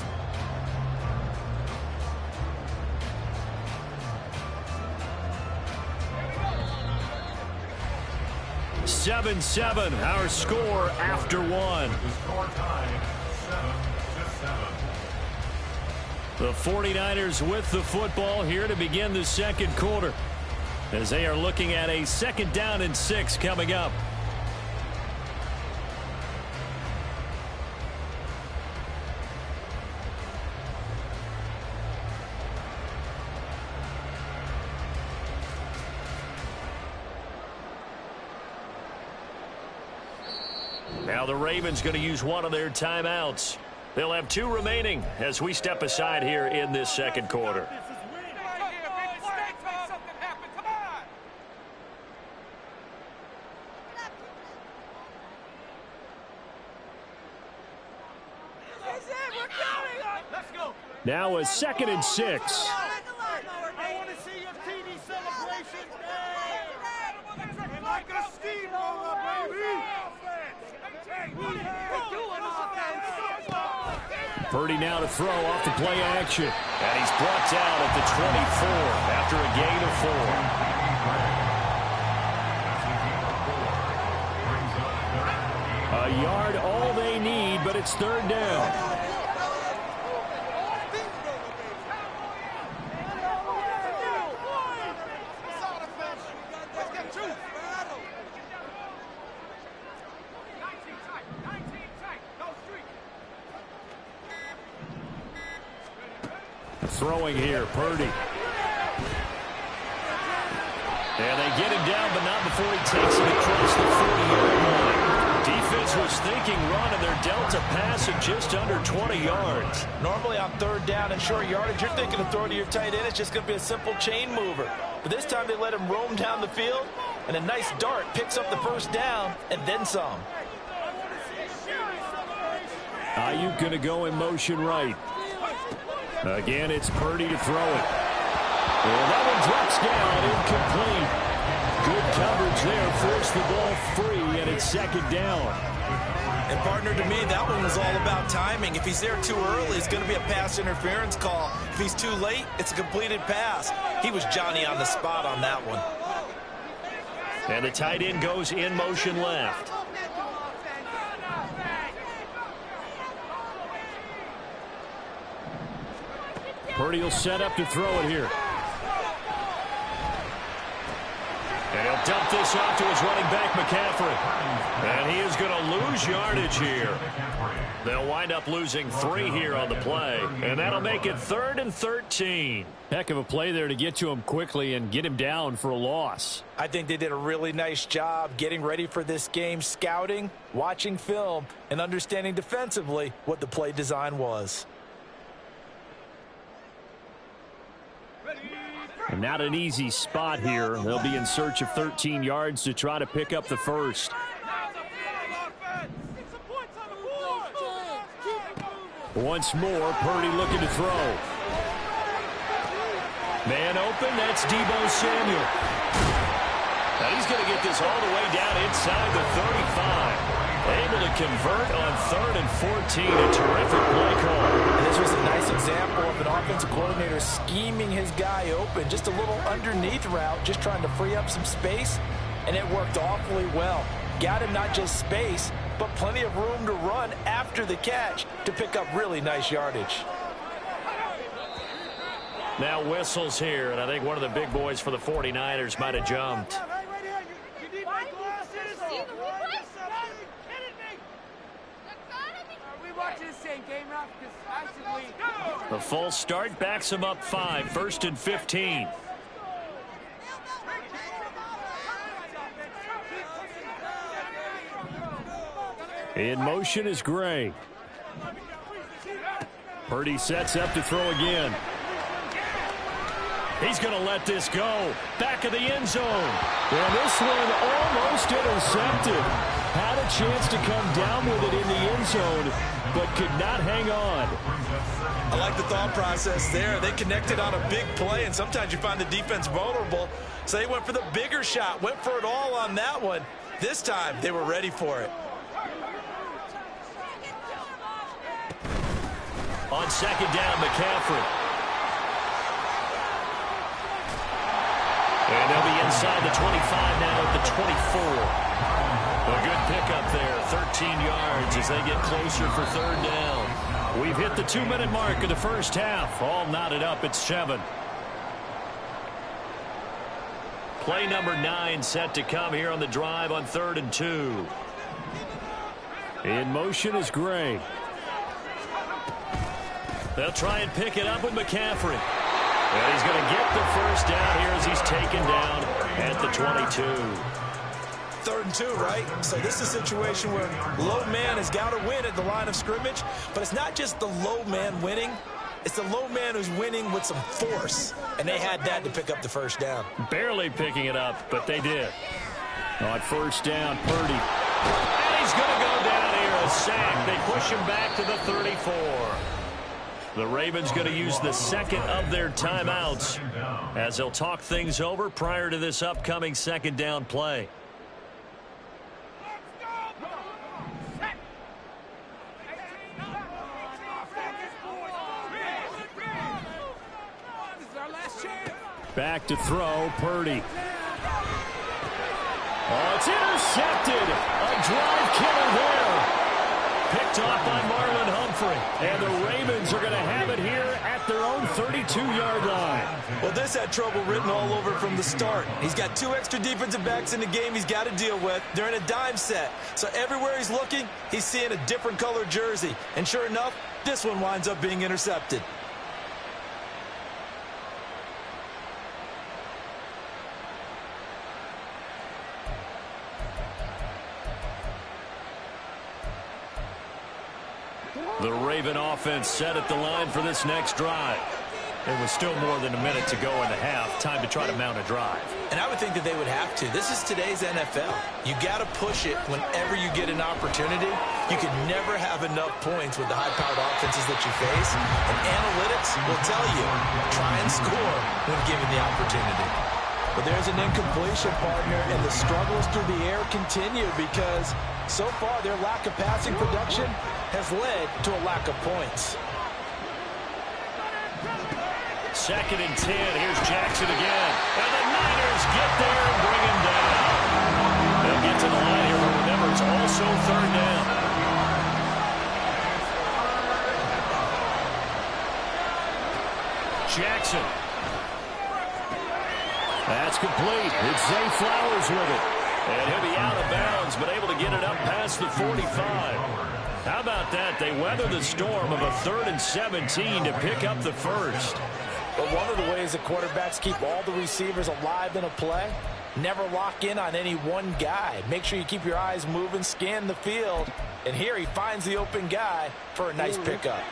Seven, our score after one. The score tied 7-7. The 49ers with the football here to begin the second quarter, as they are looking at a 2nd down and 6 coming up. Now the Ravens going to use one of their timeouts. They'll have 2 remaining as we step aside here in this second quarter. Now a 2nd and 6. Purdy now to throw off the play action. And he's brought down at the 24 after a gain of 4. A yard all they need, but it's 3rd down. Throwing here, Purdy. And they get him down, but not before he takes it across the 40-yard line. Defense was thinking run, and they're dealt a pass at just under 20 yards. Normally on 3rd down and short yardage, you're thinking of throwing to your tight end. It's just going to be a simple chain mover. But this time they let him roam down the field, and a nice dart picks up the 1st down and then some. Ayuk going to go in motion right. Again, it's Purdy to throw it. And that one drops down, incomplete. Good coverage there, forced the ball free, and it's 2nd down. And, partner, to me, that one was all about timing. If he's there too early, it's going to be a pass interference call. If he's too late, it's a completed pass. He was Johnny on the spot on that one. And the tight end goes in motion left. Purdy will set up to throw it here. And he'll dump this off to his running back, McCaffrey. And he is going to lose yardage here. They'll wind up losing 3 here on the play. And that'll make it 3rd and 13. Heck of a play there to get to him quickly and get him down for a loss. I think they did a really nice job getting ready for this game, scouting, watching film, and understanding defensively what the play design was. And not an easy spot here. They'll be in search of 13 yards to try to pick up the 1st. Once more, Purdy looking to throw. Man open, that's Deebo Samuel. Now he's going to get this all the way down inside the 35. Able to convert on 3rd and 14. A terrific play call. And this was a nice example of an offensive coordinator scheming his guy open. Just a little underneath route, just trying to free up some space, and it worked awfully well. Got him not just space, but plenty of room to run after the catch to pick up really nice yardage. Now whistles here, and I think one of the big boys for the 49ers might have jumped. The false start backs him up 5, 1st and 15. In motion is Gray. Purdy sets up to throw again. He's going to let this go. Back of the end zone. And this one almost intercepted. Had a chance to come down with it in the end zone, but could not hang on. I like the thought process there. They connected on a big play, and sometimes you find the defense vulnerable. So they went for the bigger shot, went for it all on that one. This time, they were ready for it. On 2nd down, McCaffrey. And they'll be inside the 25 now at the 24. A good pickup there, 13 yards as they get closer for 3rd down. We've hit the 2-minute mark of the first half. All knotted up at 7. Play number 9 set to come here on the drive on 3rd and 2. In motion is Gray. They'll try and pick it up with McCaffrey. And he's going to get the first down here as he's taken down at the 22. 3rd and 2, right? So this is a situation where low man has got to win at the line of scrimmage, but it's not just the low man winning. It's the low man who's winning with some force, and they had that to pick up the first down. Barely picking it up, but they did. On 1st down, Purdy. And he's going to go down here, a sack. They push him back to the 34. The Ravens going to use the 2nd of their timeouts as they'll talk things over prior to this upcoming 2nd down play. Back to throw, Purdy. Oh, it's intercepted. A drive killer there. Picked off by Marlon Humphrey. And the Ravens are going to have it here at their own 32-yard line. Well, this had trouble written all over from the start. He's got 2 extra defensive backs in the game he's got to deal with. They're in a dime set. So everywhere he's looking, he's seeing a different colored jersey. And sure enough, this one winds up being intercepted. The Raven offense set at the line for this next drive. It was still more than a minute to go in the half. Time to try to mount a drive. And I would think that they would have to. This is today's NFL. You got to push it whenever you get an opportunity. You can never have enough points with the high-powered offenses that you face. And analytics will tell you, try and score when given the opportunity. But there's an incompletion, partner, and the struggles through the air continue because so far their lack of passing production has led to a lack of points. 2nd and 10. Here's Jackson again. And the Niners get there and bring him down. They'll get to the line here, but remember, it's also 3rd down. Jackson. That's complete. It's Zay Flowers with it. And he'll be out of bounds, but able to get it up past the 45. How about that? They weather the storm of a 3rd and 17 to pick up the first. But one of the ways that quarterbacks keep all the receivers alive in a play, never lock in on any one guy. Make sure you keep your eyes moving, scan the field. And here he finds the open guy for a nice pickup.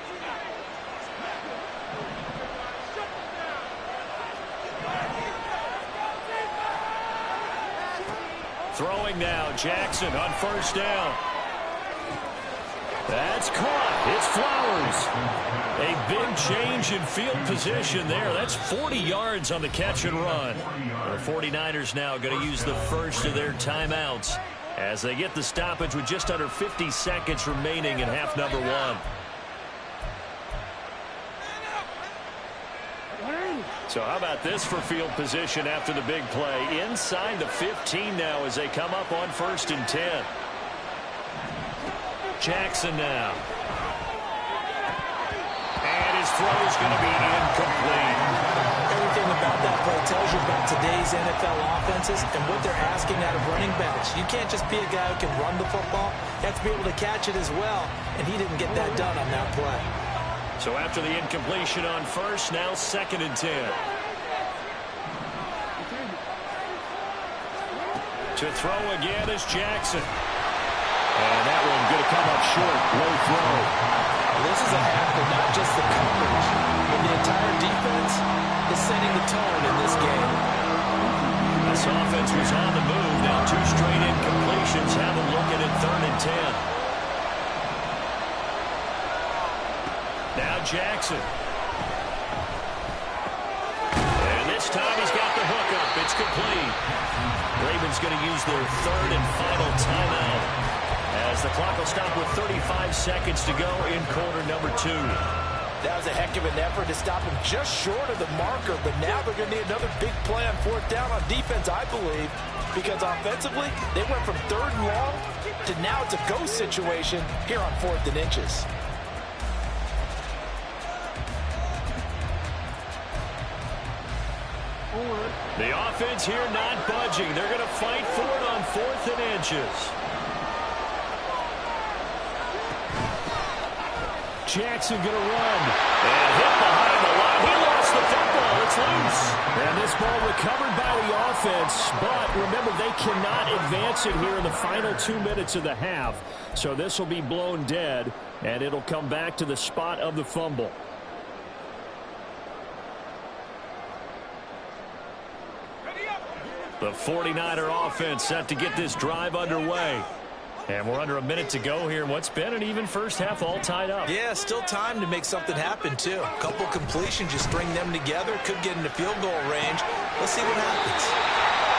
Throwing now, Jackson on 1st down. That's caught. It's Flowers. A big change in field position there. That's 40 yards on the catch and run. The 49ers now going to use the first of their timeouts as they get the stoppage with just under 50 seconds remaining in half number one. So how about this for field position after the big play? Inside the 15 now as they come up on 1st and 10. Jackson now. And his throw is going to be incomplete. Everything about that play tells you about today's NFL offenses and what they're asking out of running backs. You can't just be a guy who can run the football. You have to be able to catch it as well, and he didn't get that done on that play. So after the incompletion on 1st, now 2nd and 10. To throw again is Jackson. And that one going to come up short. Low throw. This is a half of not just the coverage, but the entire defense is setting the tone in this game. This offense was on the move. Now 2 straight incompletions. Have them looking at 3rd and 10. Now Jackson. And this time he's got the hook up. It's complete. Ravens going to use their 3rd and final timeout as the clock will stop with 35 seconds to go in quarter number 2. That was a heck of an effort to stop him just short of the marker, but now they're going to need another big play on 4th down on defense, I believe, because offensively, they went from 3rd and long to now it's a go situation here on 4th and inches. The offense here not budging. They're going to fight for it on 4th and inches. Jackson going to run. And hit behind the line. He lost the football. It's loose. And this ball recovered by the offense. But remember, they cannot advance it here in the final 2 minutes of the half. So this will be blown dead. And it'll come back to the spot of the fumble. The 49er offense set to get this drive underway. And we're under a minute to go here in what's been an even first half, all tied up. Yeah, still time to make something happen, too. A couple completions, you string them together, could get into field goal range. Let's see what happens.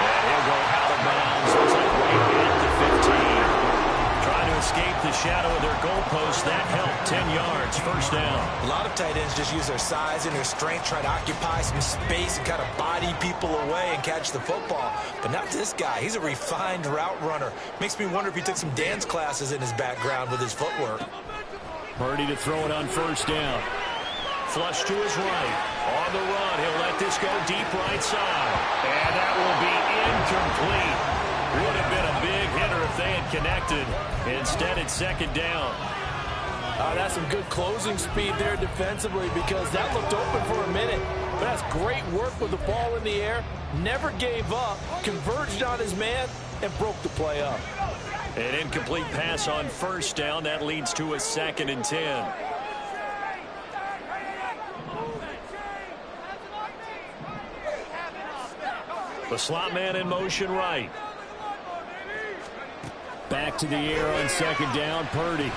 And he'll go out of bounds. Looks like right at the 15. Trying to escape the shadow of their goalpost. That helped. 10 yards, 1st down. A lot of tight ends just use their size and their strength, try to occupy some space and kind of body people away and catch the football. But not this guy. He's a refined route runner. Makes me wonder if he took some dance classes in his background with his footwork. Purdy to throw it on 1st down. Flush to his right. On the run, he'll let this go deep right side. And that will be incomplete. Would have been a big hitter if they had connected. Instead, it's 2nd down. That's some good closing speed there defensively because that looked open for a minute. But that's great work with the ball in the air. Never gave up, converged on his man, and broke the play up. An incomplete pass on 1st down. That leads to a 2nd and 10. The slot man in motion right. Back to the air on 2nd down, Purdy.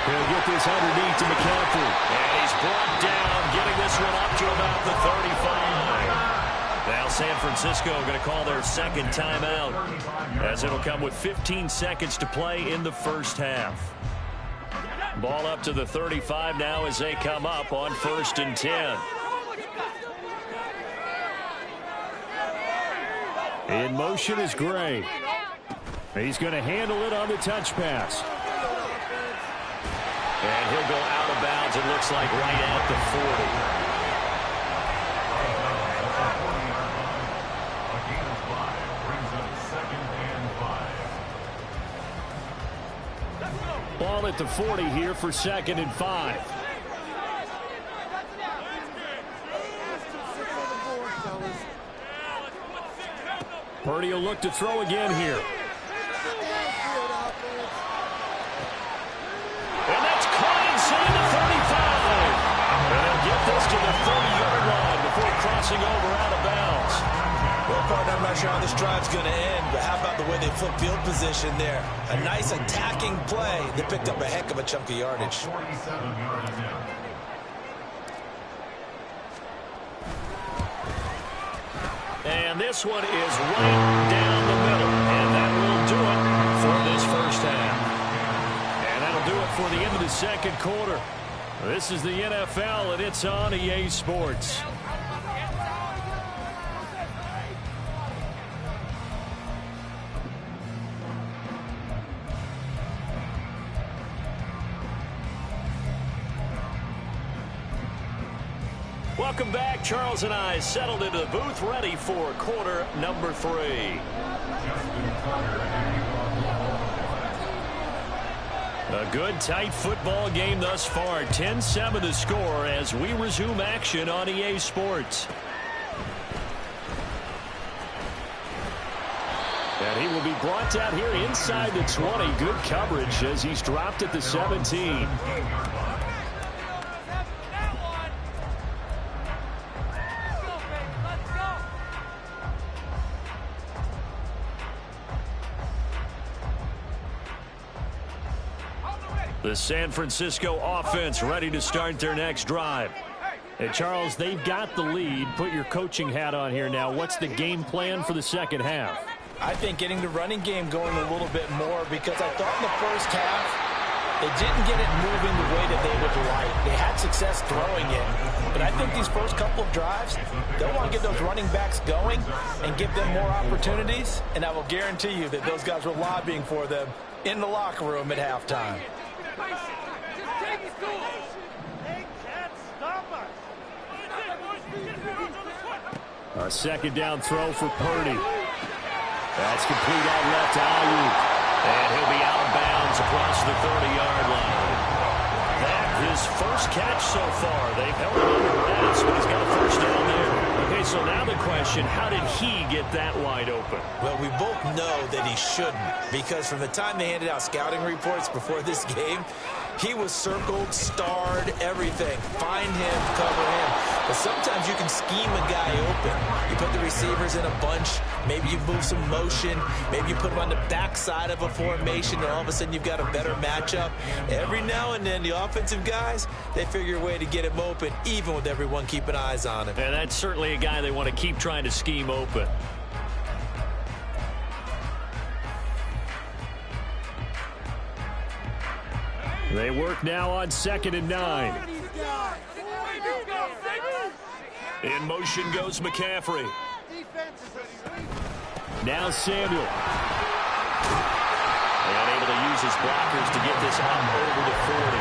He'll get this underneath to McCaffrey. And he's brought down, getting this one up to about the 35. Now San Francisco going to call their 2nd timeout, as it'll come with 15 seconds to play in the 1st half. Ball up to the 35 now as they come up on 1st and 10. In motion is Gray. He's going to handle it on the touch pass. And he'll go out of bounds, it looks like, right at the 40. Ball at the 40 here for 2nd and 5. Purdy will look to throw again here. And that's caught inside the 35. And they'll get this to the 30-yard line before crossing over out of bounds. Well, partner, I'm not sure how this drive's going to end, but how about the way they flip field position there? A nice attacking play. They picked up a heck of a chunk of yardage. 47 yards in. And this one is right down the middle. And that will do it for for the end of the second quarter. This is the NFL, and it's on EA Sports. Welcome back. Charles and I settled into the booth, ready for quarter number 3. A good, tight football game thus far. 10-7 the score as we resume action on EA Sports. And he will be brought down here inside the 20. Good coverage as he's dropped at the 17. The San Francisco offense ready to start their next drive. And Charles, they've got the lead. Put your coaching hat on here now. What's the game plan for the second half? I think getting the running game going a little bit more, because I thought in the first half they didn't get it moving the way that they would like. They had success throwing it. But I think these first couple of drives, they'll want to get those running backs going and give them more opportunities. And I will guarantee you that those guys were lobbying for them in the locker room at halftime. A second down throw for Purdy. That's complete out left to Ayuk. And he'll be out of bounds across the 30-yard line. That his first catch so far. They've held it under wraps, but he's got a first down there. Okay, so now the question, how did he get that wide open? Well, we both know that he shouldn't, because from the time they handed out scouting reports before this game, he was circled, starred, everything. Find him, cover him. But sometimes you can scheme a guy open. You put the receivers in a bunch. Maybe you move some motion. Maybe you put him on the backside of a formation, and all of a sudden you've got a better matchup. Every now and then, the offensive guys, they figure a way to get him open, even with everyone keeping eyes on him. And that's certainly a guy they want to keep trying to scheme open. They work now on 2nd and 9. In motion goes McCaffrey. Now Samuel. And able to use his blockers to get this up over the 40.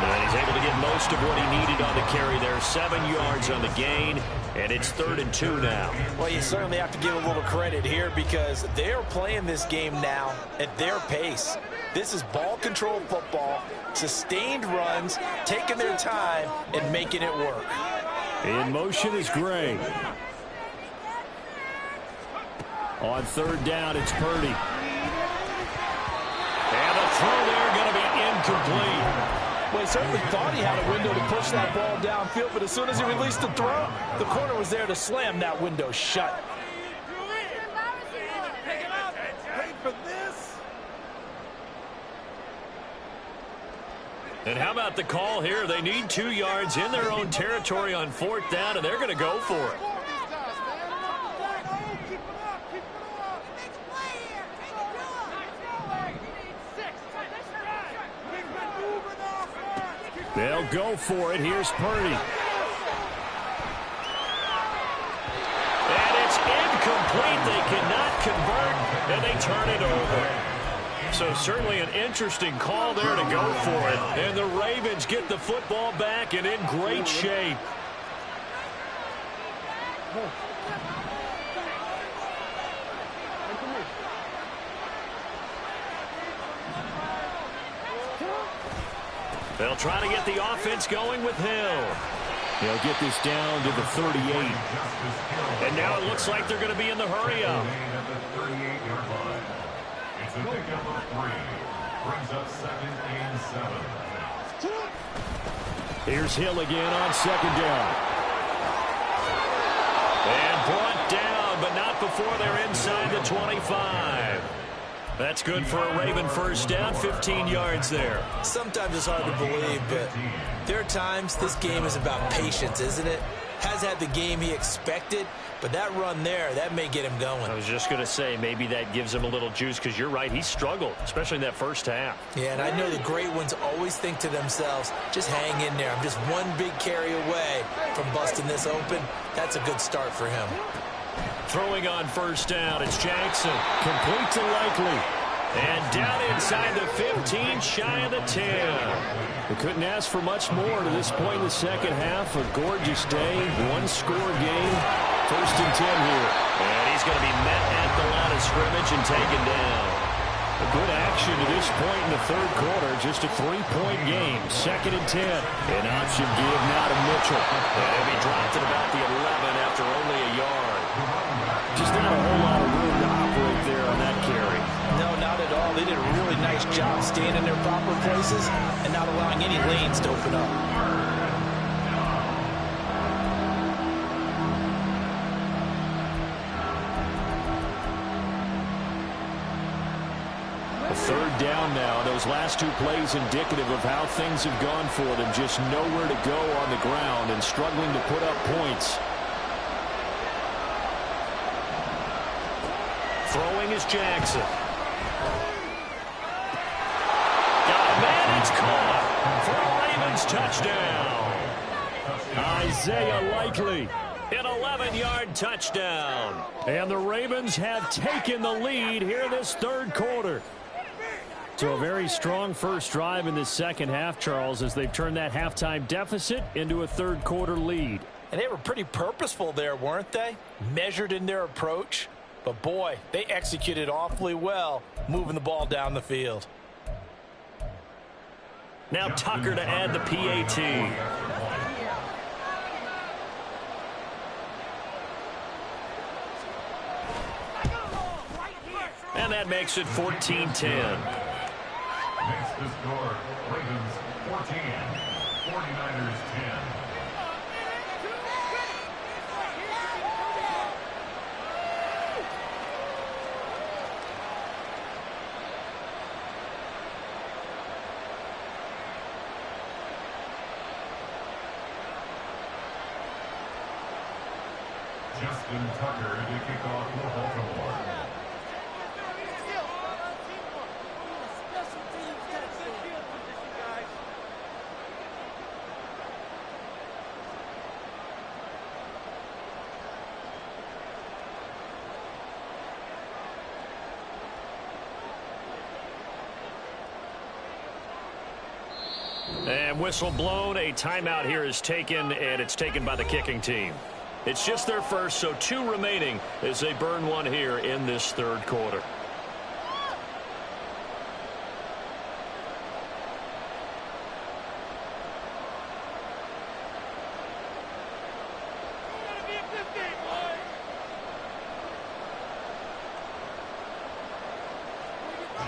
And he's able to get most of what he needed on the carry there. 7 yards on the gain. And it's 3rd and 2 now. Well, you certainly have to give a little credit here, because they're playing this game now at their pace. This is ball control football, sustained runs, taking their time and making it work. In motion is Gray. On 3rd down, it's Purdy. And the throw there going to be incomplete. Well, he certainly thought he had a window to push that ball downfield, but as soon as he released the throw, the corner was there to slam that window shut. And how about the call here? They need 2 yards in their own territory on 4th down, and they're going to go for it. They'll go for it. Here's Purdy. And it's incomplete. They cannot convert, and they turn it over. So certainly an interesting call there to go for it. And the Ravens get the football back and in great shape. They'll try to get the offense going with Hill. They'll get this down to the 38. And now it looks like they're going to be in the hurry-up. It's a pickup of 3. Brings up 2nd and 7. Here's Hill again on 2nd down. And brought down, but not before they're inside the 25. That's good for a Raven first down, 15 yards there. Sometimes it's hard to believe, but there are times this game is about patience, isn't it? Has had the game he expected, But that run there, that may get him going. I was just going to say, maybe that gives him a little juice, because you're right, he struggled, especially in that first half. Yeah, and I know the great ones always think to themselves, just hang in there. I'm just one big carry away from busting this open. That's a good start for him. Throwing on first down, it's Jackson. Complete to Likely. And down inside the 15, shy of the 10. We couldn't ask for much more to this point in the second half. A gorgeous day, one-score game. First and 10 here. And he's going to be met at the line of scrimmage and taken down. A good action to this point in the third quarter. Just a 3-point game. Second and 10. An option give now to Mitchell. And he'll be dropped at about the 11 after only a yard. Just not a whole lot of room to operate there on that carry. No, not at all. They did a really nice job staying in their proper places and not allowing any lanes to open up. A third down now. Those last two plays indicative of how things have gone for them. Just nowhere to go on the ground and struggling to put up points. Throwing is Jackson. Got a man, it's caught for a Ravens touchdown. Isaiah Likely. An 11-yard touchdown. And the Ravens have taken the lead here this third quarter. So a very strong first drive in this second half, Charles, as they've turned that halftime deficit into a third quarter lead. And they were pretty purposeful there, weren't they? Measured in their approach. But, boy, they executed awfully well moving the ball down the field. Now Tucker to add the PAT. And that makes it 14-10. Makes the score Ravens 14, 49ers 10. Justin Tucker to kick off for Baltimore. And whistle blown. A timeout here is taken, and it's taken by the kicking team. It's just their first, so 2 remaining as they burn one here in this third quarter.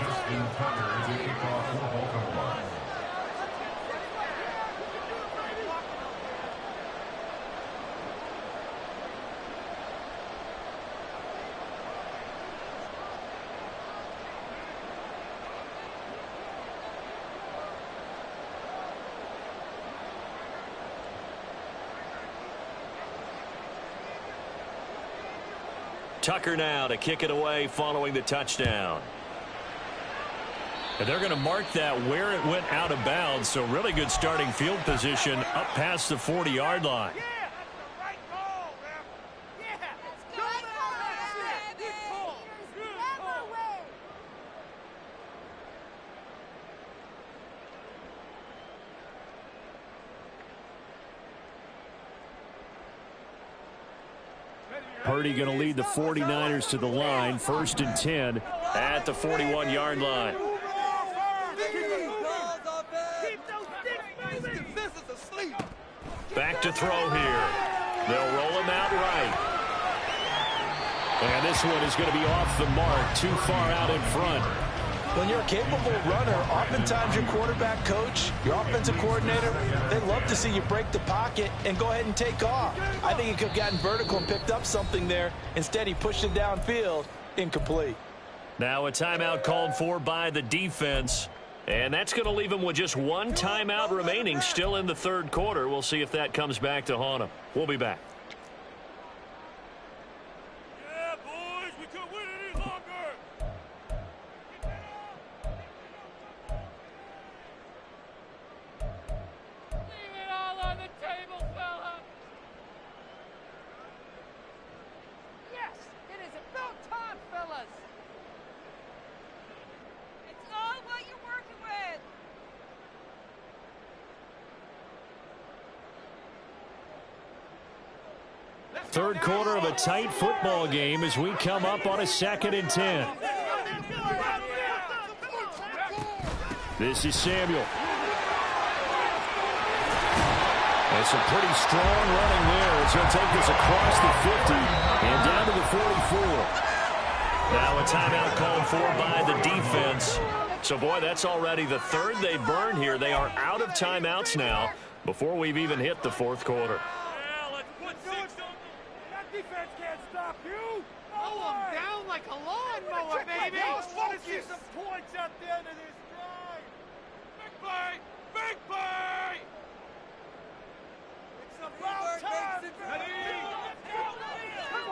Justin Tucker to kick off for Baltimore. Tucker now to kick it away following the touchdown. And they're going to mark that where it went out of bounds, so really good starting field position up past the 40-yard line. Purdy going to lead the 49ers to the line, first and 10 at the 41-yard line. Back to throw here. They'll roll him out right. And this one is going to be off the mark, too far out in front. When you're a capable runner, oftentimes your quarterback coach, your offensive coordinator, they love to see you break the pocket and go ahead and take off. I think he could have gotten vertical and picked up something there. Instead, he pushed it downfield, incomplete. Now a timeout called for by the defense. And that's going to leave him with just one timeout remaining still in the third quarter. We'll see if that comes back to haunt him. We'll be back. Third quarter of a tight football game as we come up on a 2nd and 10. This is Samuel. And some pretty strong running there. It's going to take us across the 50 and down to the 44. Now a timeout called for by the defense. So, boy, that's already the third they burned here. They are out of timeouts now before we've even hit the fourth quarter. That defense can't stop you. Mow them down like a lawnmower, baby. I want to see some points at the end of this drive. Big play! Big play! It's about time, baby! Come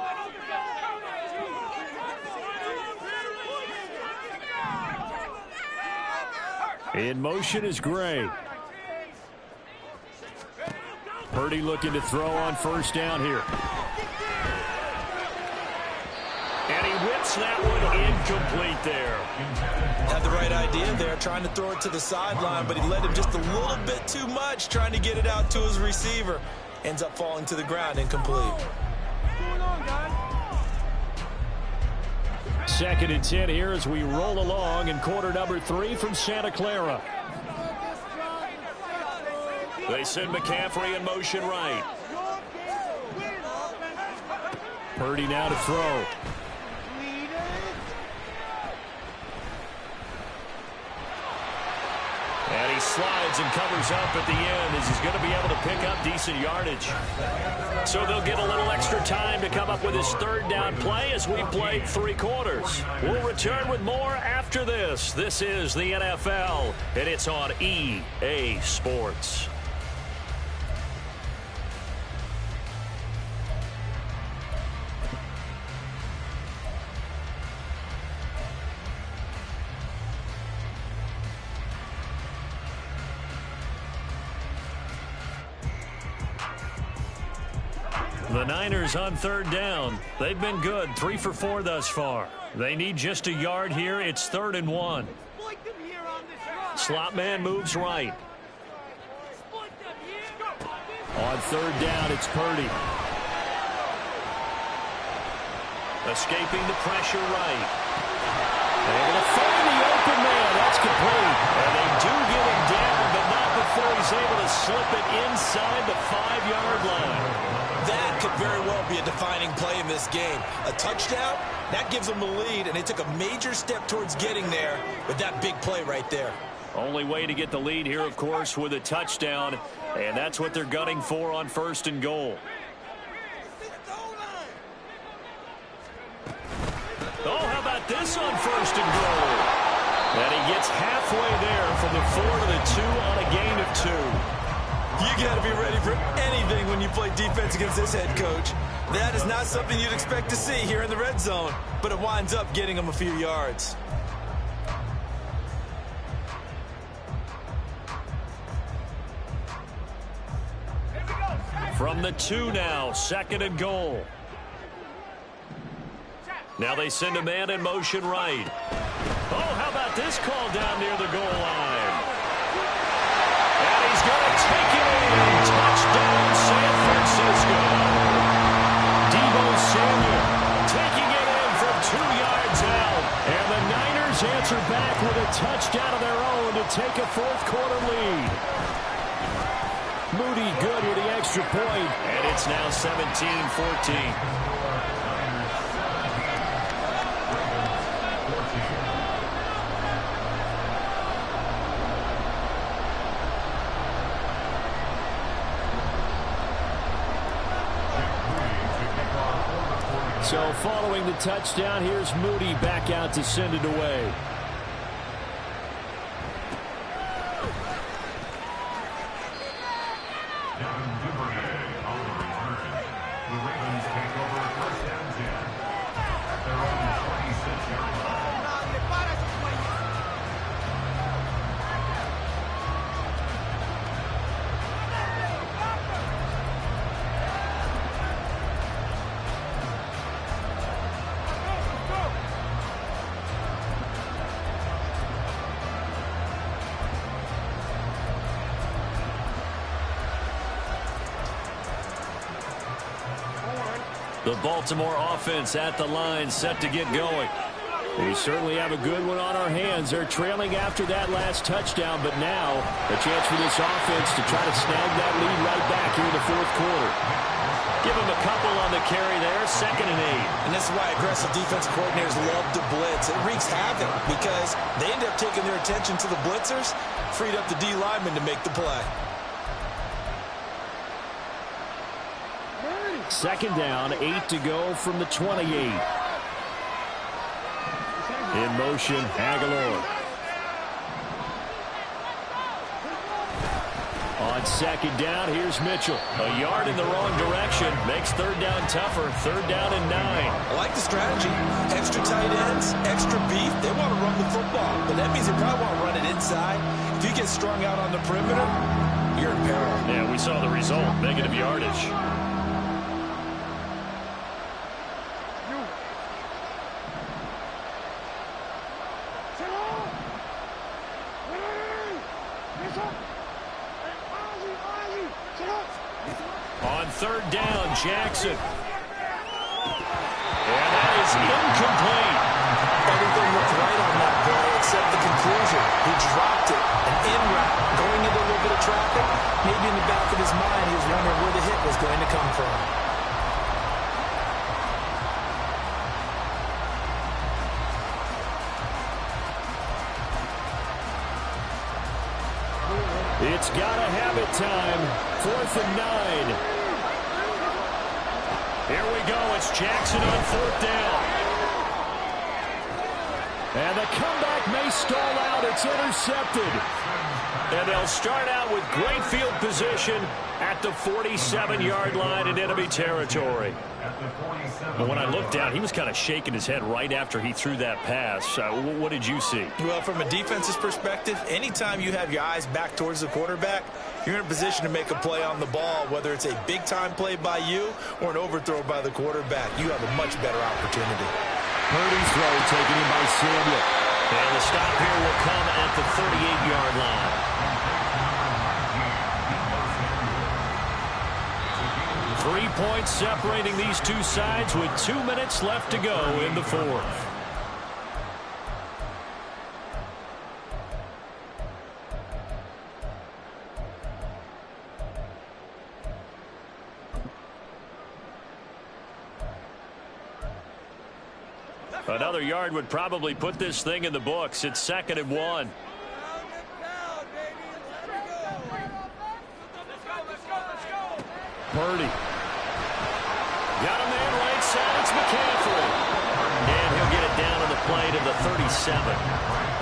on, In motion is Gray. Purdy looking to throw on first down here. And he whips that one incomplete there. Had the right idea there, trying to throw it to the sideline, but he led him just a little bit too much, trying to get it out to his receiver. Ends up falling to the ground, incomplete. What's going on, guys? 2nd and 10 here as we roll along in quarter number 3 from Santa Clara. They send McCaffrey in motion right. Purdy now to throw. And he slides and covers up at the end as he's going to be able to pick up decent yardage. So they'll get a little extra time to come up with his third down play as we played 3 quarters. We'll return with more after this. This is the NFL, and it's on EA Sports. The Niners on third down. They've been good, 3 for 4 thus far. They need just a yard here. It's 3rd and 1. Slot man moves right. On third down, it's Purdy. Escaping the pressure right. Able to find the open man. That's complete. And they do get him down, but not before he's able to slip it inside the 5-yard line. That could very well be a defining play in this game. A touchdown, that gives them the lead, and they took a major step towards getting there with that big play right there. Only way to get the lead here, of course, with a touchdown, and that's what they're gunning for on 1st and goal. Oh, how about this on 1st and goal? And he gets halfway there from the 4 to the 2 on a gain of 2. You got to be ready for anything when you play defense against this head coach. That is not something you'd expect to see here in the red zone, but it winds up getting him a few yards. From the 2 now, 2nd and goal. Now they send a man in motion right. Oh, how about this call down near the goal line? And he's going to take it in. Touchdown, San Francisco. Deebo Samuel taking it in from 2 yards out. And the Niners answer back with a touchdown of their own to take a 4th quarter lead. Moody good with the extra point. And it's now 17-14. So following the touchdown, here's Moody back out to send it away. The Baltimore offense at the line, set to get going. We certainly have a good one on our hands. They're trailing after that last touchdown, but now a chance for this offense to try to snag that lead right back here in the fourth quarter. Give him a couple on the carry there, 2nd and 8. And this is why aggressive defense coordinators love to blitz. It wreaks havoc because they end up taking their attention to the blitzers, freed up the D lineman to make the play. 2nd down, 8 to go from the 28. In motion, Aguilar. On 2nd down, here's Mitchell. A yard in the wrong direction. Makes 3rd down tougher. 3rd down and 9. I like the strategy. Extra tight ends, extra beef. They want to run the football, but that means they probably want to run it inside. If you get strung out on the perimeter, you're in peril. Yeah, we saw the result. Negative yardage. On 3rd down, Jackson. And that is incomplete. Everything looked right on that play except the conclusion. He dropped it. An in route, going into a little bit of traffic. Maybe in the back of his mind, he was wondering where the hit was going to come from. It's gotta have it time. 4th and 9. Here we go. It's Jackson on 4th down. And the comeback may stall out. It's intercepted. And they'll start out with great field position at the 47-yard line in enemy territory. But when I looked down, he was kind of shaking his head right after he threw that pass. What did you see? Well, from a defense's perspective, anytime you have your eyes back towards the quarterback, you're in a position to make a play on the ball, whether it's a big-time play by you or an overthrow by the quarterback. You have a much better opportunity. Purdy's throw taken in by Samuel. And the stop here will come at the 38-yard line. 3 points separating these two sides with 2 minutes left to go in the fourth. Another yard would probably put this thing in the books. It's 2nd and 1. Purdy. Got a man right side. It's McCaffrey. And he'll get it down on the play to the 37.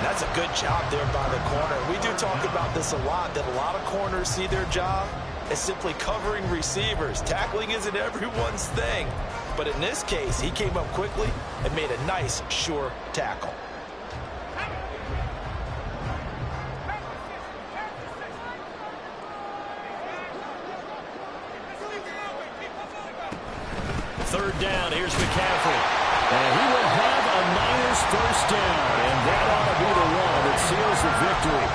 That's a good job there by the corner. We do talk about this a lot, that a lot of corners see their job as simply covering receivers. Tackling isn't everyone's thing. But in this case, he came up quickly and made a nice, sure tackle. Third down, here's McCaffrey. And he will have a Niners first down. And that ought to be the one that seals the victory.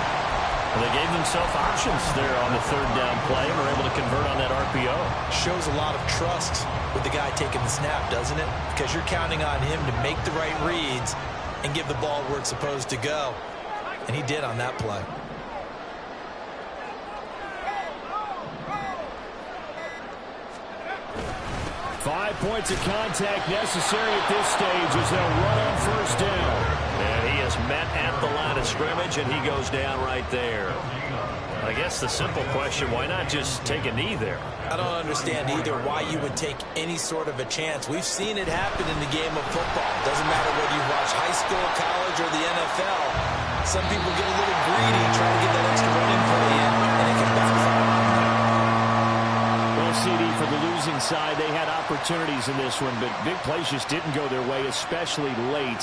Well, they gave themselves options there on the 3rd down play and were able to convert on that RPO. Shows a lot of trust with the guy taking the snap, doesn't it? Because you're counting on him to make the right reads and give the ball where it's supposed to go. And he did on that play. Five points of contact necessary at this stage as they'll run on first down. And he is met at the line of scrimmage, and he goes down right there. I guess the simple question, why not just take a knee there? I don't understand either why you would take any sort of a chance. We've seen it happen in the game of football. Doesn't matter whether you watch high school, college, or the NFL. Some people get a little greedy and try to get that extra running play in, and it can backfire. Well, CD, for the losing side, they had opportunities in this one, but big plays just didn't go their way, especially late,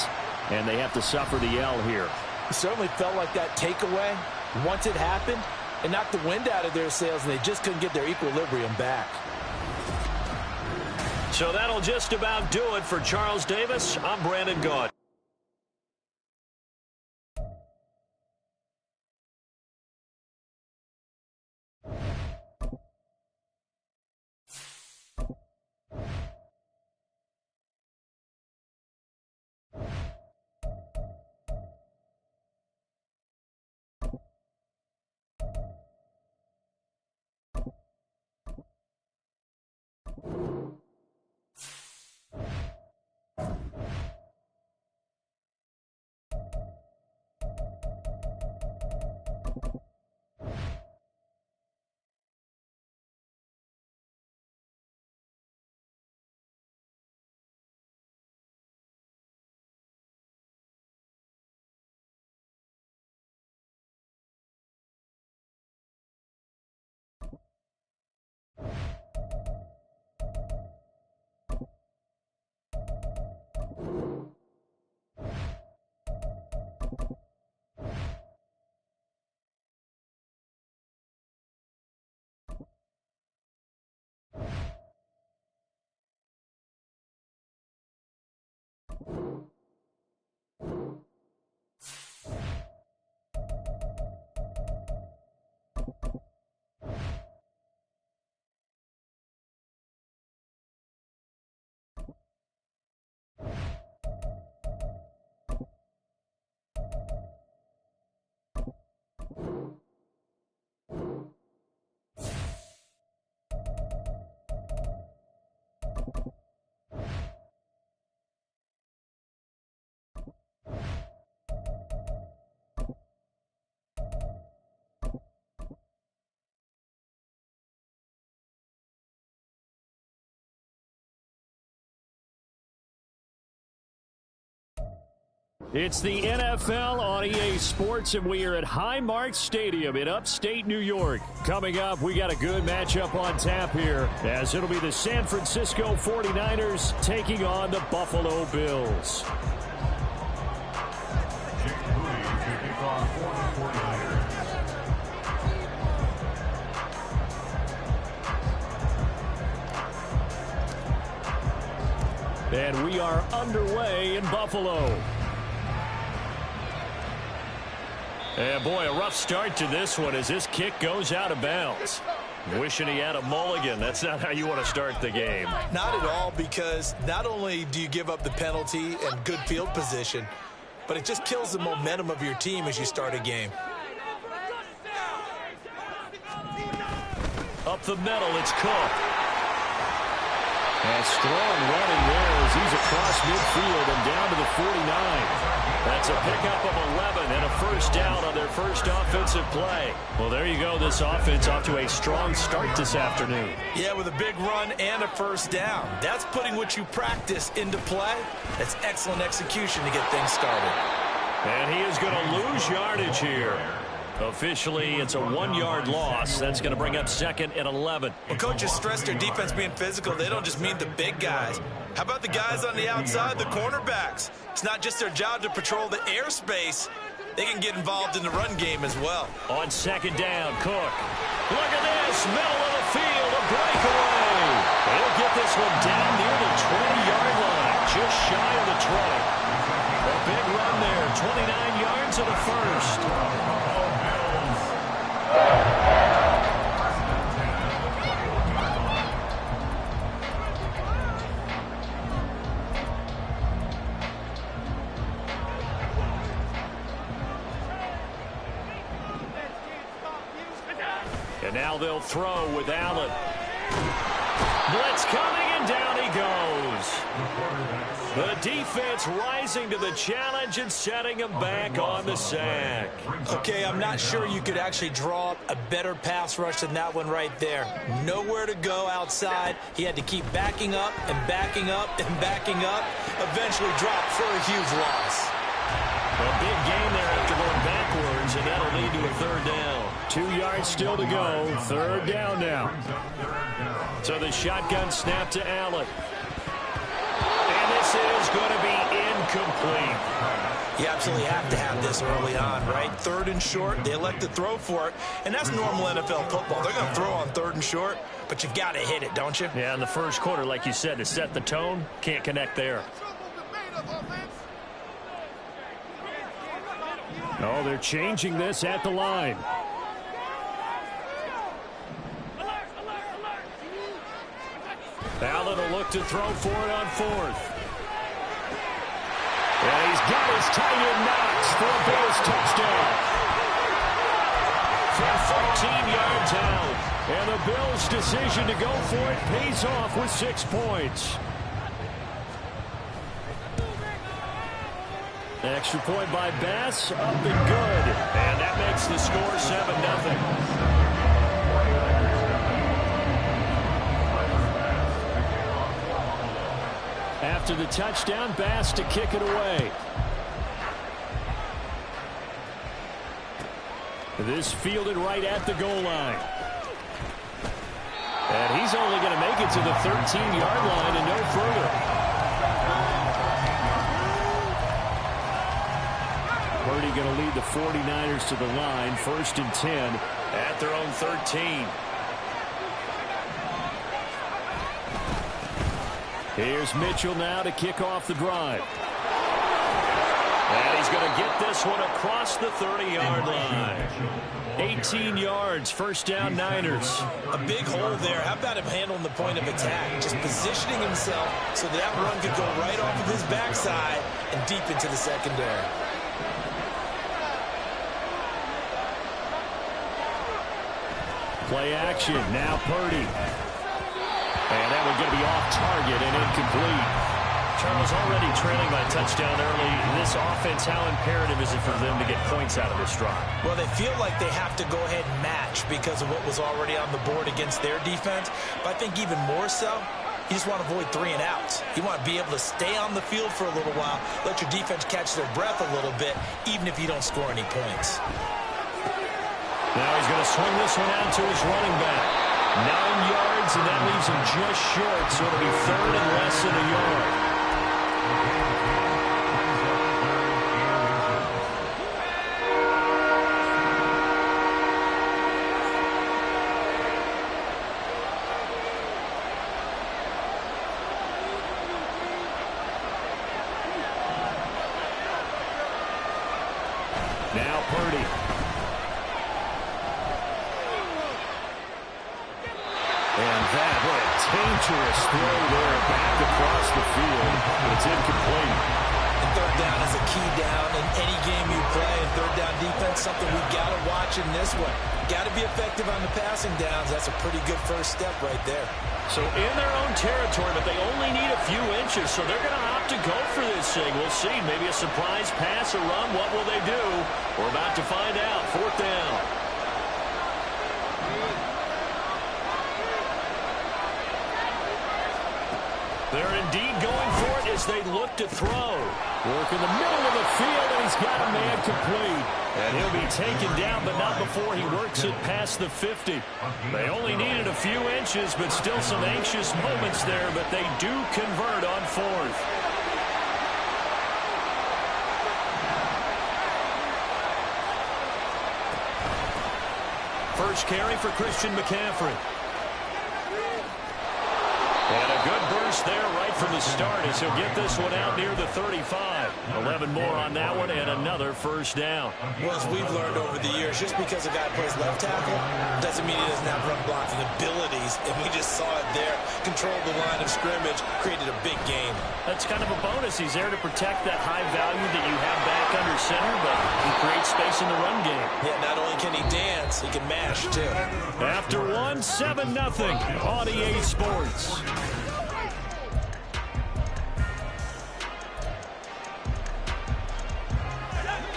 and they have to suffer the L here. It certainly felt like that takeaway, once it happened, it knocked the wind out of their sails, and they just couldn't get their equilibrium back. So that'll just about do it for Charles Davis. I'm Brandon Gaud. It's the NFL on EA Sports, and we are at Highmark Stadium in upstate New York. Coming up, we got a good matchup on tap here, as it'll be the San Francisco 49ers taking on the Buffalo Bills. And we are underway in Buffalo. And boy, a rough start to this one as this kick goes out of bounds. Wishing he had a mulligan. That's not how you want to start the game. Not at all, because not only do you give up the penalty and good field position, but it just kills the momentum of your team as you start a game. Up the middle, it's Cook. And strong running there as he's across midfield and down to the 49. That's a pickup of 11 and a first down on their first offensive play. Well, there you go. This offense off to a strong start this afternoon. Yeah, with a big run and a first down. That's putting what you practice into play. That's excellent execution to get things started. And he is going to lose yardage here. Officially, it's a 1-yard loss. That's going to bring up 2nd and 11. Well, coaches stress their defense being physical. They don't just mean the big guys. How about the guys on the outside, the cornerbacks? It's not just their job to patrol the airspace. They can get involved in the run game as well. On 2nd down, Cook. Look at this, middle of the field, a breakaway. They'll get this one down near the 20-yard line, just shy of the 20. A big run there, 29 yards and a first. And now they'll throw with Allen. Blitz coming, and down he goes. The defense rising to the challenge and setting him back on the sack. Okay, I'm not sure you could actually draw up a better pass rush than that one right there. Nowhere to go outside. He had to keep backing up and backing up and backing up. Eventually dropped for a huge loss. A big gain there after going backwards, and that'll lead to a third down. 2 yards still to go. Third down now. So the shotgun snap to Allen. And this is going to be incomplete. You absolutely have to have this early on, right? 3rd and short, they elect to throw for it, and that's normal NFL football. They're going to throw on 3rd and short, but you've got to hit it, don't you? Yeah, in the first quarter, like you said, to set the tone, can't connect there. Oh, they're changing this at the line. Allen will look to throw for it on 4th. And he's got his tight end Knox for a Bills touchdown. From 14 yards out. And the Bills' decision to go for it pays off with 6 points. Extra point by Bass, up and good. And that makes the score 7-0. After the touchdown, Bass to kick it away. This fielded right at the goal line. And he's only going to make it to the 13-yard line and no further. Purdy going to lead the 49ers to the line. 1st and 10 at their own 13. Here's Mitchell now to kick off the drive. And he's going to get this one across the 30-yard line. 18 yards, first down Niners. A big hole there. How about him handling the point of attack? Just positioning himself so that run could go right off of his backside and deep into the secondary. Play action, now Purdy. And that one's going to be off target and incomplete. Charles, already trailing by touchdown early. This offense, how imperative is it for them to get points out of this drive? Well, they feel like they have to go ahead and match because of what was already on the board against their defense. But I think even more so, You just want to avoid 3 and outs. You want to be able to stay on the field for a little while, let your defense catch their breath a little bit, even if you don't score any points. Now he's going to swing this one out to his running back. 9 yards, and that leaves him just short, so it'll be 3rd and less than a yard. Now Purdy. And that, what a dangerous throw there back across the field. It's incomplete. And 3rd down is a key down in any game you play. And 3rd down defense, something we got to watch in this one. Got to be effective on the passing downs. That's a pretty good first step right there. So in their own territory, but they only need a few inches, so they're going to opt to go for this thing. We'll see. Maybe a surprise pass or run. What will they do? We're about to find out. 4th down. They're indeed going for it as they look to throw. Work in the middle of the field, and he's got a man complete. And he'll be taken down, but not before he works it past the 50. They only needed a few inches, but still some anxious moments there, but they do convert on 4th. First carry for Christian McCaffrey. And a good burst there right from the start as he'll get this one out near the 35. 11 more on that one and another first down. Well, as we've learned over the years, just because a guy plays left tackle doesn't mean he doesn't have run blocking abilities. And we just saw it there. Controlled the line of scrimmage, created a big game. That's kind of a bonus. He's there to protect that high value that you have back under center, but he creates space in the run game. Yeah, not only can he dance, he can mash, too. After 7-0 on EA Sports.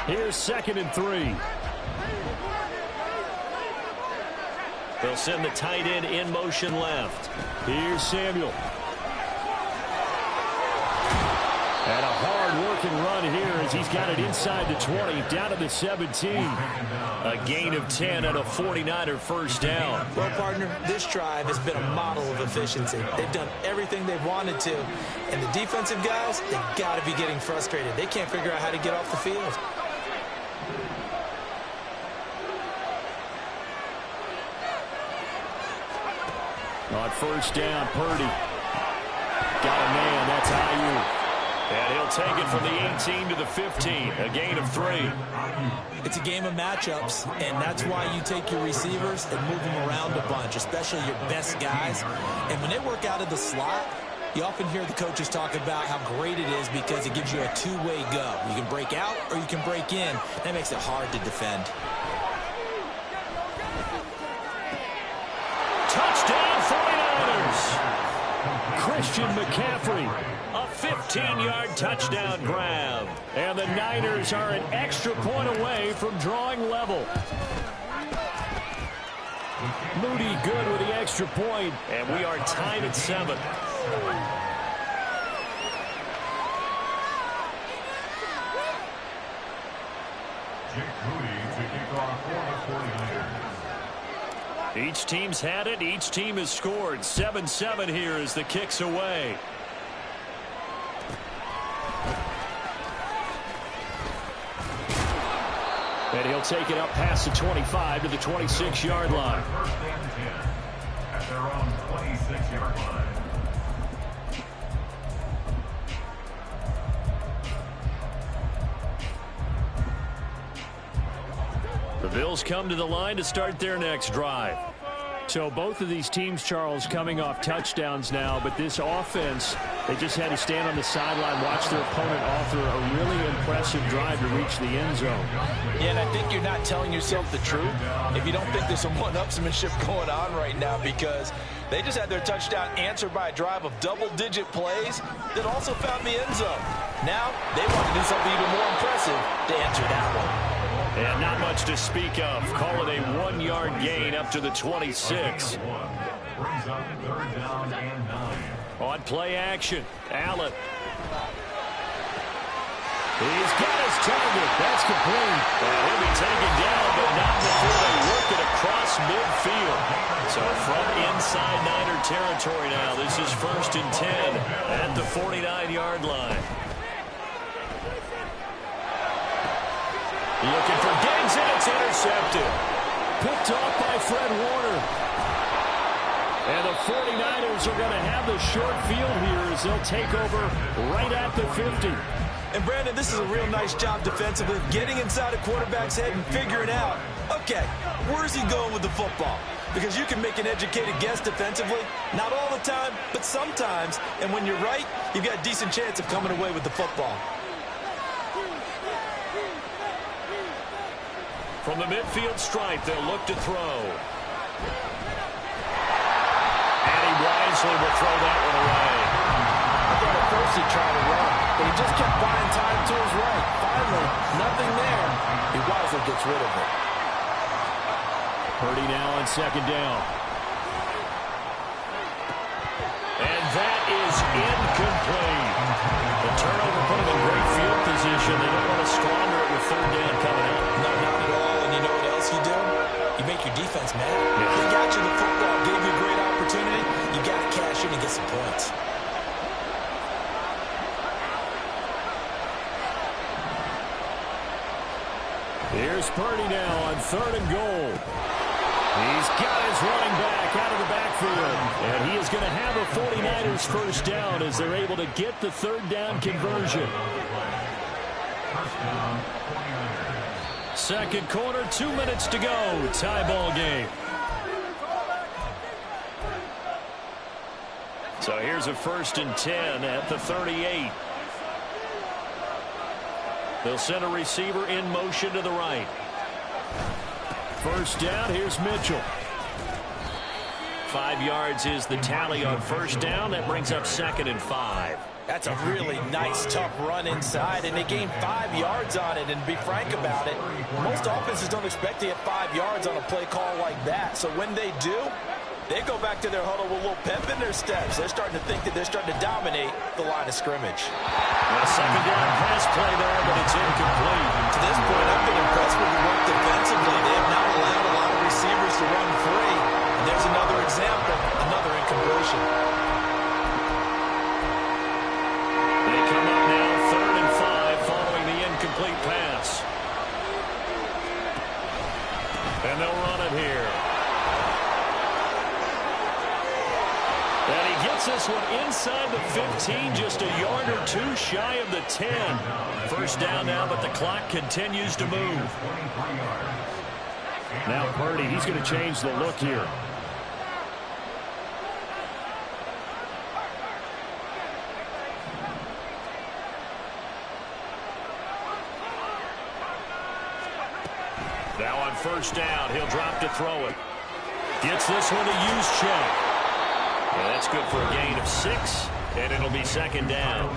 Here's 2nd and 3. They'll send the tight end in motion left. Here's Samuel. And a hard-working run here as he's got it inside the 20, down to the 17. A gain of 10 and a 49er first down. Well, partner, this drive has been a model of efficiency. They've done everything they've wanted to. And the defensive guys, they've got to be getting frustrated. They can't figure out how to get off the field. On first down, Purdy. Got a man, that's Ayuk. And he'll take it from the 18 to the 15, a gain of 3. It's a game of matchups, and that's why you take your receivers and move them around a bunch, especially your best guys. And when they work out of the slot, you often hear the coaches talk about how great it is because it gives you a two-way go. You can break out or you can break in. That makes it hard to defend. Touchdown 49ers! Christian McCaffrey, a 15-yard touchdown grab. And the Niners are an extra point away from drawing level. Moody good with the extra point, and we are tied at 7. Each team's had it. Each team has scored. 7-7 here as the kick's away. And he'll take it up past the 25 to the 26-yard line. At their own 26-yard line. The Bills come to the line to start their next drive. So both of these teams, Charles, coming off touchdowns now, but this offense, they just had to stand on the sideline, watch their opponent author a really impressive drive to reach the end zone. Yeah, and I think you're not telling yourself the truth if you don't think there's some one-upsmanship going on right now, because they just had their touchdown answered by a drive of double-digit plays that also found the end zone. Now they want to do something even more impressive to answer that one. And not much to speak of. Call it a 1-yard gain up to the 26. Brings up 3rd down and 9. On play action, Allen. He's got his target. That's complete. And he'll be taken down, but not before they work it across midfield. So from inside Niner territory now, this is 1st and 10 at the 49-yard line. Looking for Diggs, and it's intercepted. Picked off by Fred Warner. And the 49ers are going to have the short field here as they'll take over right at the 50. And, Brandon, this is a real nice job defensively, getting inside a quarterback's head and figuring out, okay, where's he going with the football? Because you can make an educated guess defensively, not all the time, but sometimes. And when you're right, you've got a decent chance of coming away with the football. From the midfield stripe, they'll look to throw. And he wisely will throw that one away. I thought at first he tried to run, but he just kept buying time to his right. Finally, nothing there. He wisely gets rid of it. Purdy now on 2nd down. And that is incomplete. The turnover put him in great field position. They don't want to squander it with 3rd down coming up. No, not at all. And you know what else you do? You make your defense mad. They got you the football, gave you a great opportunity. You got to cash in and get some points. Here's Purdy now on 3rd and goal. He's got his running back out of the backfield. And he is going to have a 49ers 1st down as they're able to get the 3rd down conversion. 2nd quarter, 2 minutes to go. Tie ball game. So here's a 1st and 10 at the 38. They'll send a receiver in motion to the right. 1st down, here's Mitchell. 5 yards is the tally on 1st down. That brings up 2nd and 5. That's a really nice, tough run inside, and they gained 5 yards on it. And to be frank about it, most offenses don't expect to get 5 yards on a play call like that. So when they do, they go back to their huddle with a little pep in their steps. They're starting to think that they're starting to dominate the line of scrimmage. A 2nd down pass play there, but it's incomplete. To this point, I've been impressed with the work defensively. They have not allowed a lot of receivers to run free. And there's another example, another incompletion. They come up now 3rd and 5 following the incomplete pass. And they'll run it here. And he gets this one inside the 15, just a yard or 2 shy of the 10. 1st down now, but the clock continues to move. Now Purdy, he's going to change the look here. Now on 1st down, he'll drop to throw it. Gets this one to Juszczyk. And that's good for a gain of 6, and it'll be 2nd down.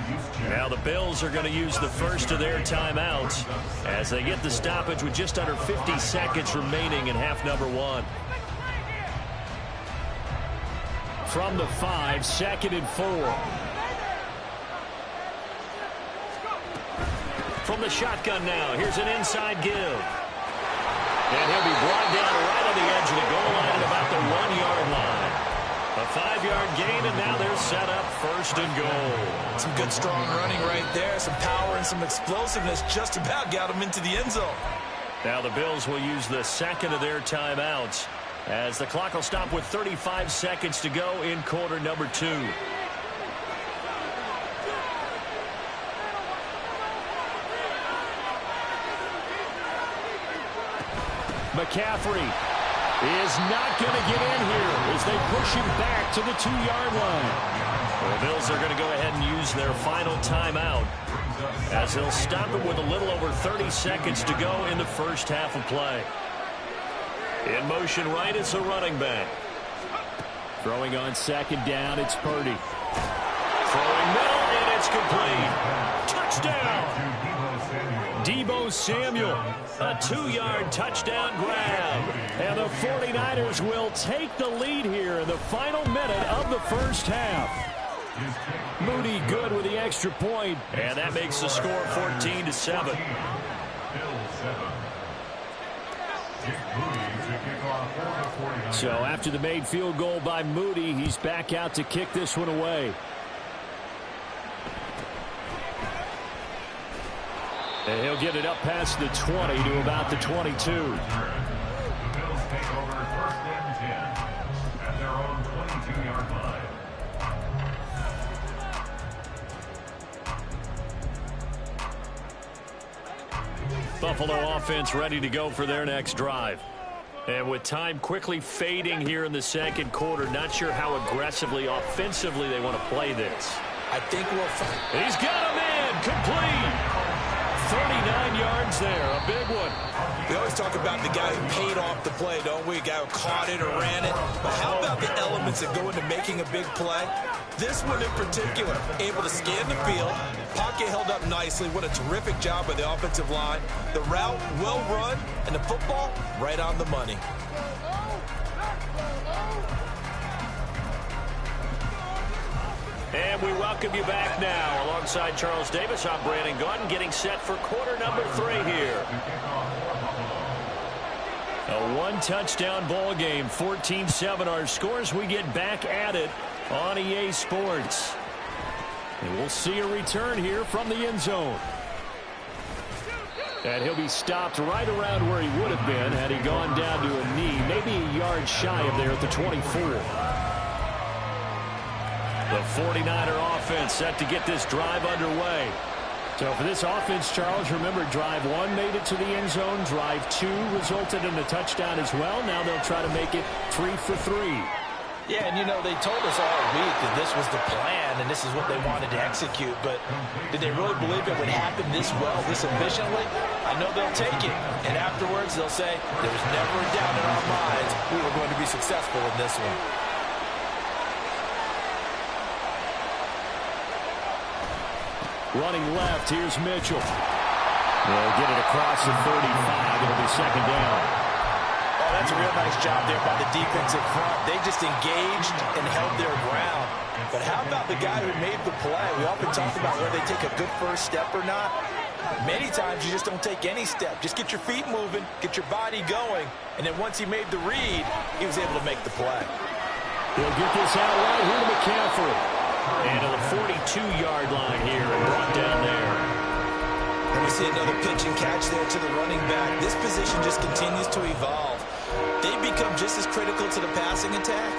Now the Bills are going to use the first of their timeouts as they get the stoppage with just under 50 seconds remaining in half number 1. From the 5, 2nd and 4. From the shotgun now, here's an inside give. And he'll be brought down right on the edge of the goal line at about the 1-yard line. A 5-yard gain, and now they're set up 1st and goal. Some good, strong running right there. Some power and some explosiveness just about got them into the end zone. Now the Bills will use the 2nd of their timeouts as the clock will stop with 35 seconds to go in quarter number 2. McCaffrey is not going to get in here as they push him back to the 2-yard line. The Bills are going to go ahead and use their final timeout as they'll stop it with a little over 30 seconds to go in the first half of play. In motion right, it's a running back. Throwing on 2nd down, it's Purdy. Throwing middle, and it's complete. Touchdown! Deebo Samuel, a 2-yard touchdown grab. And the 49ers will take the lead here in the final minute of the first half. Moody good with the extra point. And that makes the score 14-7. So after the made field goal by Moody, he's back out to kick this one away. And he'll get it up past the 20 to about the 22. The Bills take over 1st and 10 at their own 22-yard line. Buffalo offense ready to go for their next drive. And with time quickly fading here in the second quarter, not sure how aggressively, offensively they want to play this. I think we'll find. He's got him in. Complete. 39 yards there. A big one. We always talk about the guy who paid off the play, don't we? A guy who caught it or ran it. But how about the elements that go into making a big play? This one in particular, able to scan the field. Pocket held up nicely. What a terrific job by the offensive line. The route well run, and the football right on the money. And we welcome you back now. Alongside Charles Davis, I'm Brandon Gaudin, getting set for quarter number 3 here. A one-touchdown ball game, 14-7 our scores. We get back at it on EA Sports. And we'll see a return here from the end zone. And he'll be stopped right around where he would have been had he gone down to a knee, maybe a yard shy of there at the 24. The 49er offense set to get this drive underway. So for this offense, Charles, remember drive 1 made it to the end zone. Drive 2 resulted in a touchdown as well. Now they'll try to make it 3 for 3. Yeah, and you know, they told us all week that this was the plan and this is what they wanted to execute. But did they really believe it would happen this well, this efficiently? I know they'll take it. And afterwards, they'll say, there was never a doubt in our minds we were going to be successful in this one. Running left, here's Mitchell. They'll get it across the 35. It'll be second down. Oh, that's a real nice job there by the defensive front. They just engaged and held their ground. But how about the guy who made the play? We often talk about whether they take a good first step or not. Many times you just don't take any step. Just get your feet moving, get your body going. And then once he made the read, he was able to make the play. He'll get this out right here to McCaffrey. And to the 42-yard line here and brought down there. And we see another pitch and catch there to the running back. This position just continues to evolve. They become just as critical to the passing attack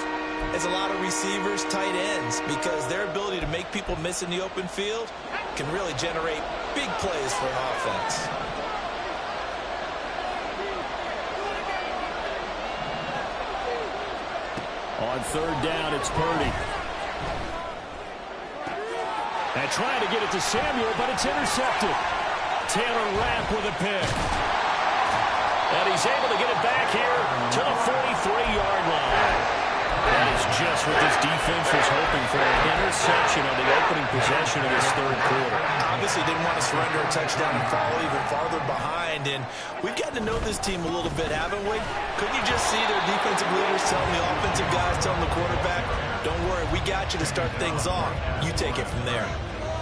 as a lot of receivers, tight ends, because their ability to make people miss in the open field can really generate big plays for an offense. On third down, it's Purdy. And trying to get it to Samuel, but it's intercepted. Taylor Rapp with a pick. And he's able to get it back here to the 43-yard line. That is just what this defense was hoping for, an interception on the opening possession of this third quarter. Obviously didn't want to surrender a touchdown and fall even farther behind. And we've gotten to know this team a little bit, haven't we? Couldn't you just see their defensive leaders telling the offensive guys, telling the quarterback, don't worry, we got you to start things off. You take it from there.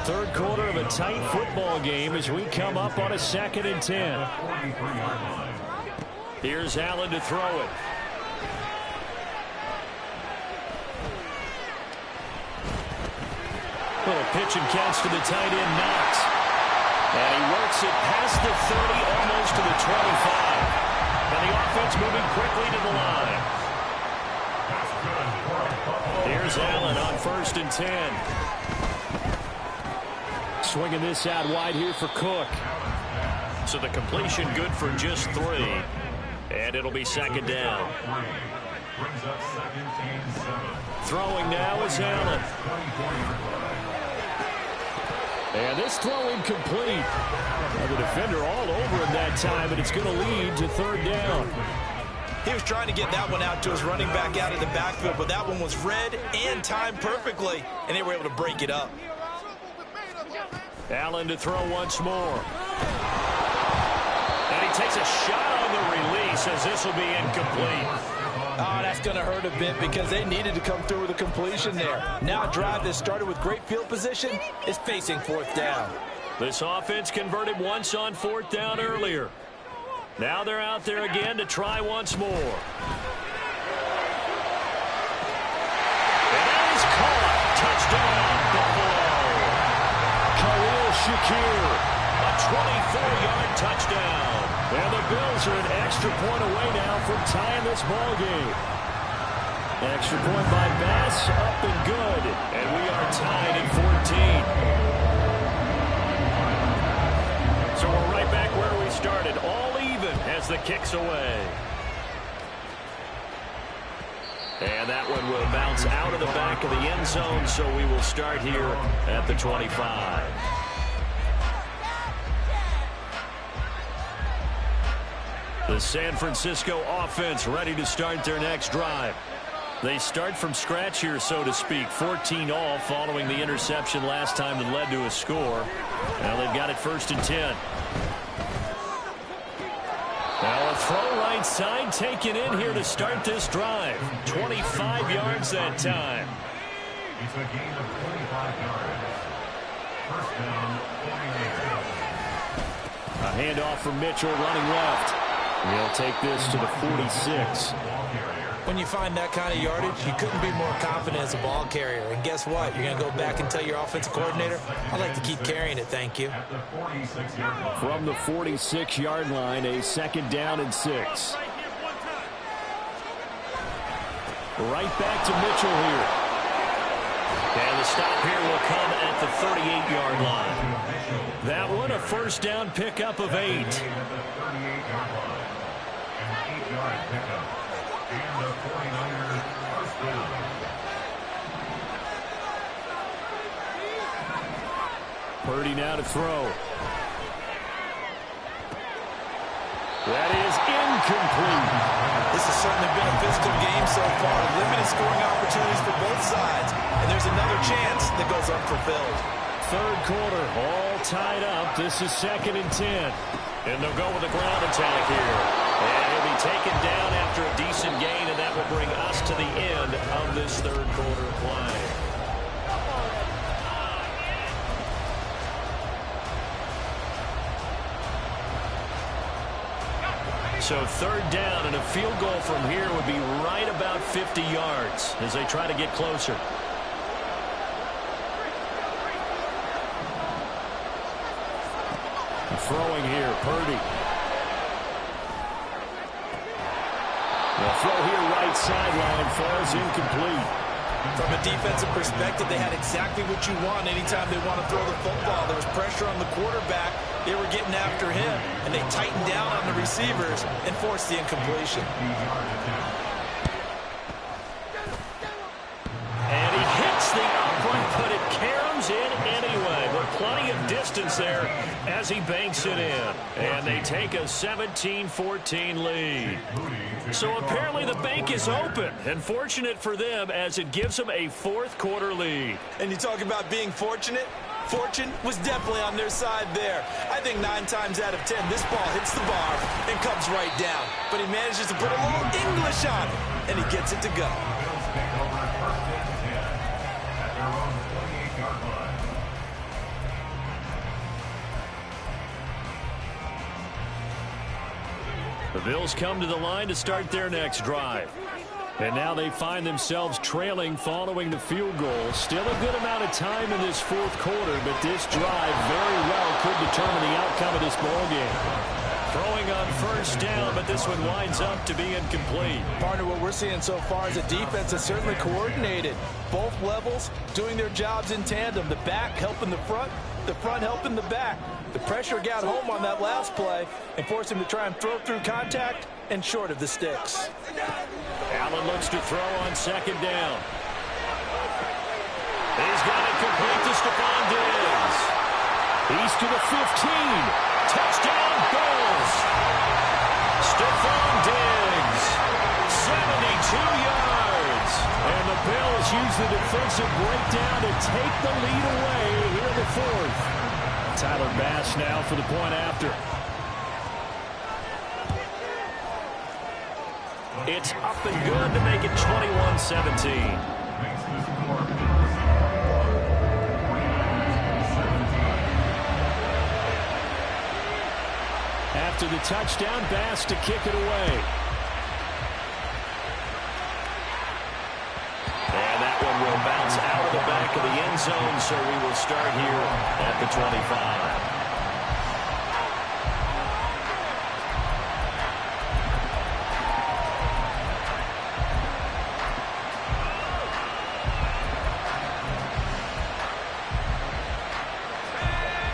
Third quarter of a tight football game as we come up on a 2nd and 10. Here's Allen to throw it. Little pitch and catch to the tight end, Knox. And he works it past the 30, almost to the 25. And the offense moving quickly to the line. Here's Allen on 1st and 10. Swinging this out wide here for Cook. So the completion good for just 3. And it'll be second down. Throwing now is Allen. And this throw incomplete. The defender all over him that time, and it's going to lead to 3rd down. He was trying to get that one out to his running back out of the backfield, but that one was read and timed perfectly, and they were able to break it up. Allen to throw once more. And he takes a shot on the release as this will be incomplete. Oh, that's going to hurt a bit because they needed to come through with a completion there. Now a drive that started with great field position is facing fourth down. This offense converted once on fourth down earlier. Now they're out there again to try once more. And that is caught. Touchdown, Buffalo. Khalil Shakir, a 24-yard touchdown. And the Bills are an extra point away now from tying this ball game. Extra point by Bass, up and good. And we are tied at 14. So we're right back where we started, all even as the kick's away. And that one will bounce out of the back of the end zone, so we will start here at the 25. The San Francisco offense ready to start their next drive. They start from scratch here, so to speak. 14 all following the interception last time that led to a score. Now they've got it 1st and 10. Now a throw right side taken in here to start this drive. 25 yards that time. It's a gain of 25 yards. First down, 48. A handoff from Mitchell running left. He'll take this to the 46. When you find that kind of yardage, you couldn't be more confident as a ball carrier. And guess what? You're going to go back and tell your offensive coordinator, I'd like to keep carrying it, thank you. From the 46-yard line, a 2nd down and 6. Right back to Mitchell here. And the stop here will come at the 38-yard line. That one a 1st down pickup of 8. And the 49ers first down. Purdy now to throw. That is incomplete. This has certainly been a physical game so far. Limited scoring opportunities for both sides. And there's another chance that goes unfulfilled. 3rd quarter, all tied up. This is 2nd and 10. And they'll go with a ground attack here. And he'll be taken down after a decent gain, and that will bring us to the end of this 3rd quarter play. So 3rd down, and a field goal from here would be right about 50 yards as they try to get closer. Throwing here, Purdy. The throw here, right sideline, falls incomplete. From a defensive perspective, they had exactly what you want anytime they want to throw the football. There was pressure on the quarterback. They were getting after him, and they tightened down on the receivers and forced the incompletion. And he hits the upright, but it caroms in anyway. But plenty of distance there as he banks it in. And they take a 17-14 lead. So apparently the bank is open, and fortunate for them as it gives them a 4th quarter lead. And you talk about being fortunate. Fortune was definitely on their side there. I think 9 times out of 10, this ball hits the bar and comes right down. But he manages to put a little English on it, and he gets it to go. The Bills come to the line to start their next drive. And now they find themselves trailing following the field goal. Still a good amount of time in this 4th quarter, but this drive very well could determine the outcome of this ballgame. Throwing on 1st down, but this one winds up to be incomplete. Partner, what we're seeing so far is a defense that's certainly coordinated. Both levels doing their jobs in tandem. The back helping the front helping the back. The pressure got home on that last play and forced him to try and throw through contact and short of the sticks. Allen looks to throw on 2nd down. He's got it complete to Stephon Diggs. He's to the 15. Touchdown, Bills. Stephon Diggs, 72 yards. And the Bills use the defensive breakdown to take the lead away here in the 4th. Tyler Bass now for the point after. It's up and good to make it 21-17. After the touchdown, Bass to kick it away. And that one will bounce out of the back of the end zone, so we will start here at the 25.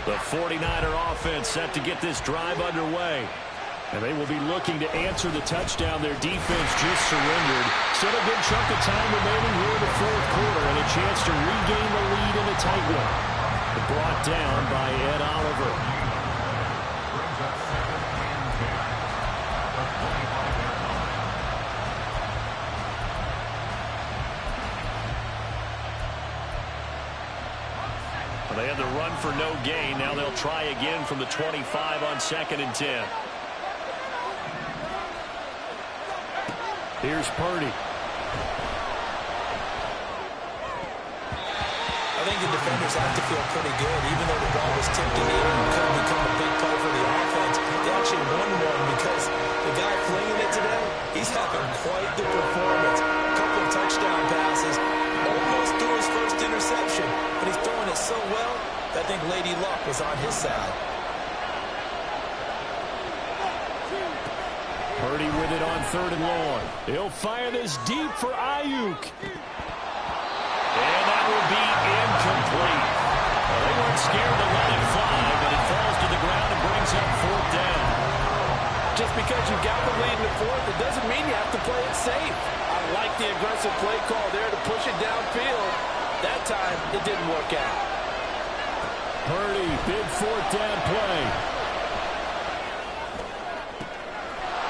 The 49er offense set to get this drive underway. And they will be looking to answer the touchdown their defense just surrendered. Still a good chunk of time remaining here in the fourth quarter and a chance to regain the lead in a tight one. Brought down by Ed Oliver. They had the run for no gain. Now they'll try again from the 25 on 2nd and 10. Here's Purdy. I think the defenders have to feel pretty good, even though the ball was tipped in the air and could become a big play for the offense. They actually won one because the guy flinging it today, he's having quite the performance. A couple of touchdown passes, almost threw his first interception, but he's throwing it so well that I think Lady Luck was on his side. Purdy with it on 3rd and long. He'll fire this deep for Ayuk. And that will be incomplete. Well, they weren't scared to let it fly, but it falls to the ground and brings up 4th down. Just because you got the lead in the 4th, it doesn't mean you have to play it safe. I like the aggressive play call there to push it downfield. That time, it didn't work out. Purdy, big 4th down play.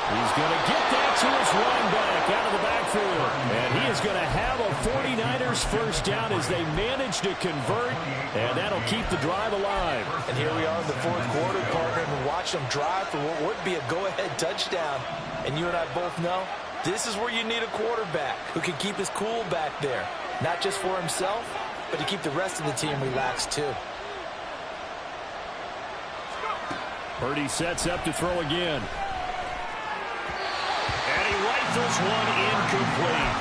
He's going to get that to his running back out of the backfield. And he is going to have a 49ers first down as they manage to convert. And that'll keep the drive alive. And here we are in the 4th quarter, partner, and watch them drive for what would be a go-ahead touchdown. And you and I both know this is where you need a quarterback who can keep his cool back there. Not just for himself, but to keep the rest of the team relaxed too. Purdy sets up to throw again. And he rifles one incomplete.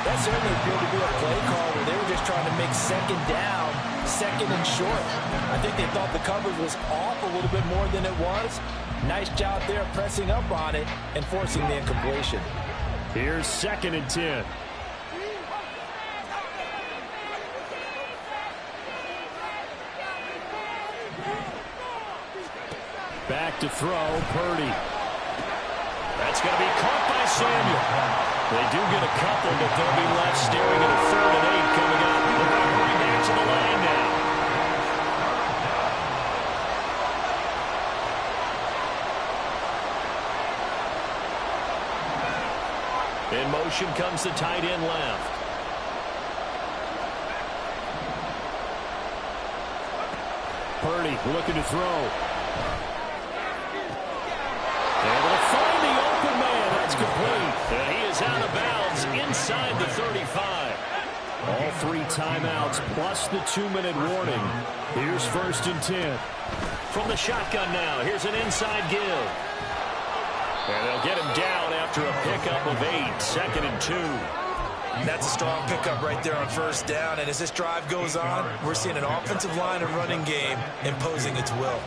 That certainly appeared to be a play call where they were just trying to make 2nd down, 2nd and short. I think they thought the coverage was off a little bit more than it was. Nice job there pressing up on it and forcing the incompletion. Here's 2nd and 10. Back to throw, Purdy. That's going to be caught by Samuel. They do get a couple, but they'll be left staring at a 3rd and 8 coming up. They're going back to the line now. In motion comes the tight end left. Purdy looking to throw. Able to find the open man. That's complete. And he is out of bounds inside the 35. All 3 timeouts plus the 2-minute warning. Here's 1st and 10. From the shotgun now, here's an inside give. And they'll get him down after a pickup of 8, 2nd and 2. That's a strong pickup right there on 1st down. And as this drive goes on, we're seeing an offensive line and running game imposing its will.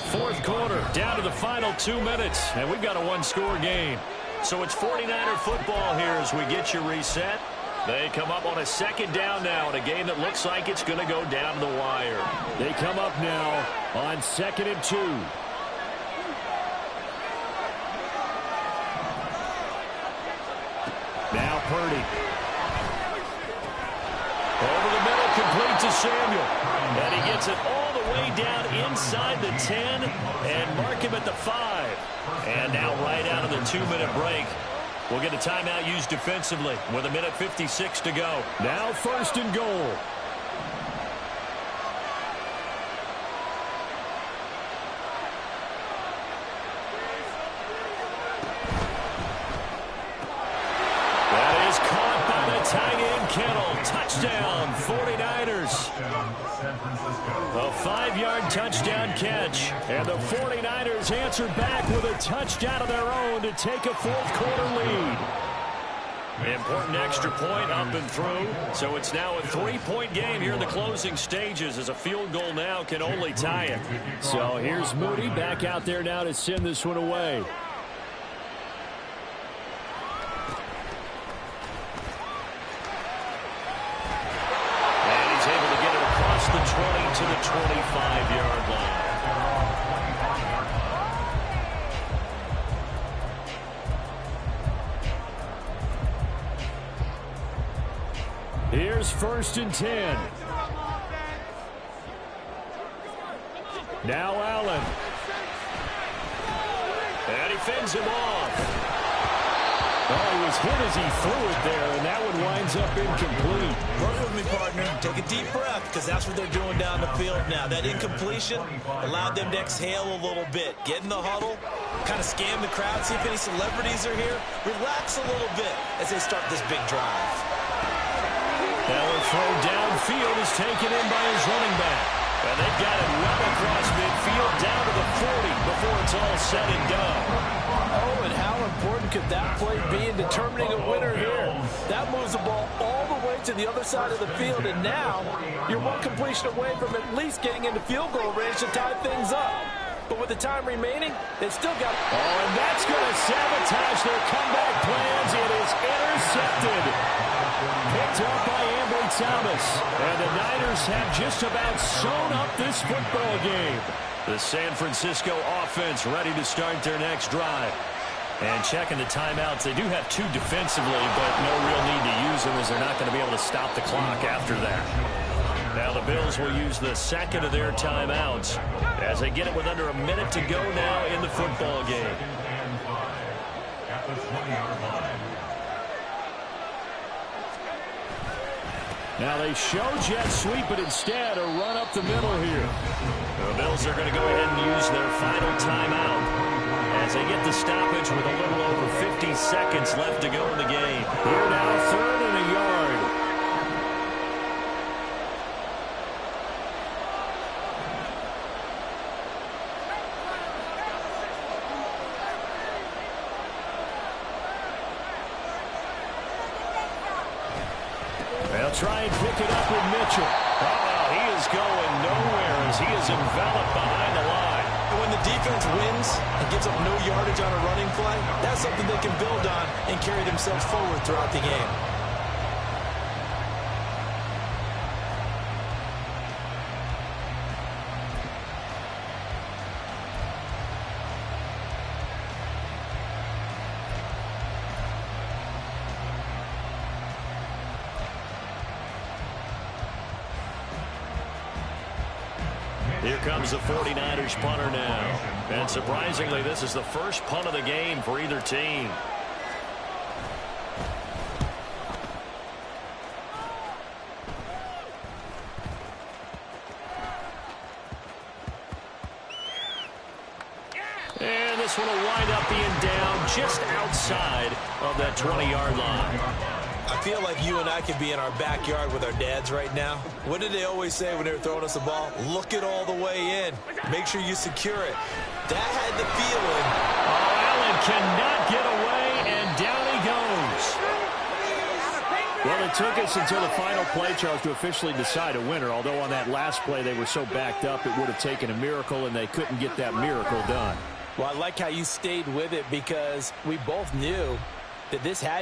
4th quarter, down to the final 2 minutes, and we've got a 1-score game. So it's 49er football here as we get you reset. They come up on a 2nd down now in a game that looks like it's going to go down to the wire. They come up now on 2nd and 2. Now Purdy. Over the middle, complete to Samuel. And he gets it all the way down inside the 10 and mark him at the 5. And now right out of the 2-minute break, we'll get a timeout used defensively with 1:56 to go. Now 1st and goal. Touchdown, 49ers. A 5-yard touchdown catch. And the 49ers answered back with a touchdown of their own to take a fourth-quarter lead. Important extra point up and through. So it's now a 3-point game here in the closing stages, as a field goal now can only tie it. So here's Moody back out there now to send this one away. And he's able to get it across the 20 to the 25-yard line. Here's 1st and 10. Now Allen. And he fends him off. Oh, he was hit as he threw it there, and that one winds up incomplete. Work with me, partner. Take a deep breath, because that's what they're doing down the field now. That incompletion allowed them to exhale a little bit. Get in the huddle, kind of scan the crowd, see if any celebrities are here. Relax a little bit as they start this big drive. That throw downfield is taken in by his running back. And they've got it well across midfield down to the 40 before it's all said and done. Oh, and how important could that play be in determining a winner here? That moves the ball all the way to the other side of the field, and now you're one completion away from at least getting into field goal range to tie things up. But with the time remaining, they've still got... Oh, and that's going to sabotage their comeback plans. It is intercepted. Picked up by Ambry Thomas. And the Niners have just about sewn up this football game. The San Francisco offense ready to start their next drive. And checking the timeouts, they do have 2 defensively, but no real need to use them, as they're not going to be able to stop the clock after that. Now the Bills will use the second of their timeouts as they get it with under a minute to go now in the football game. At the 20-yard line. Now they show jet sweep, but instead a run up the middle here. The Bills are going to go ahead and use their final timeout as they get the stoppage with a little over 50 seconds left to go in the game. Here now, 3rd and a yard. They'll try and pick it up with Mitchell. He is going nowhere as he is enveloped behind the line. And when the defense wins and gives up no yardage on a running play, that's something they can build on and carry themselves forward throughout the game. Here comes the 49ers punter now. And surprisingly, this is the first punt of the game for either team. And this one will wind up being down just outside of that 20-yard line. I feel like you and I could be in our backyard with our dads right now. What did they always say when they were throwing us the ball? Look it all the way in. Make sure you secure it. That had the feeling. Oh, Allen cannot get away, and down he goes. Well, it took us until the final play, Charles, to officially decide a winner, although on that last play they were so backed up it would have taken a miracle, and they couldn't get that miracle done. Well, I like how you stayed with it, because we both knew that this had to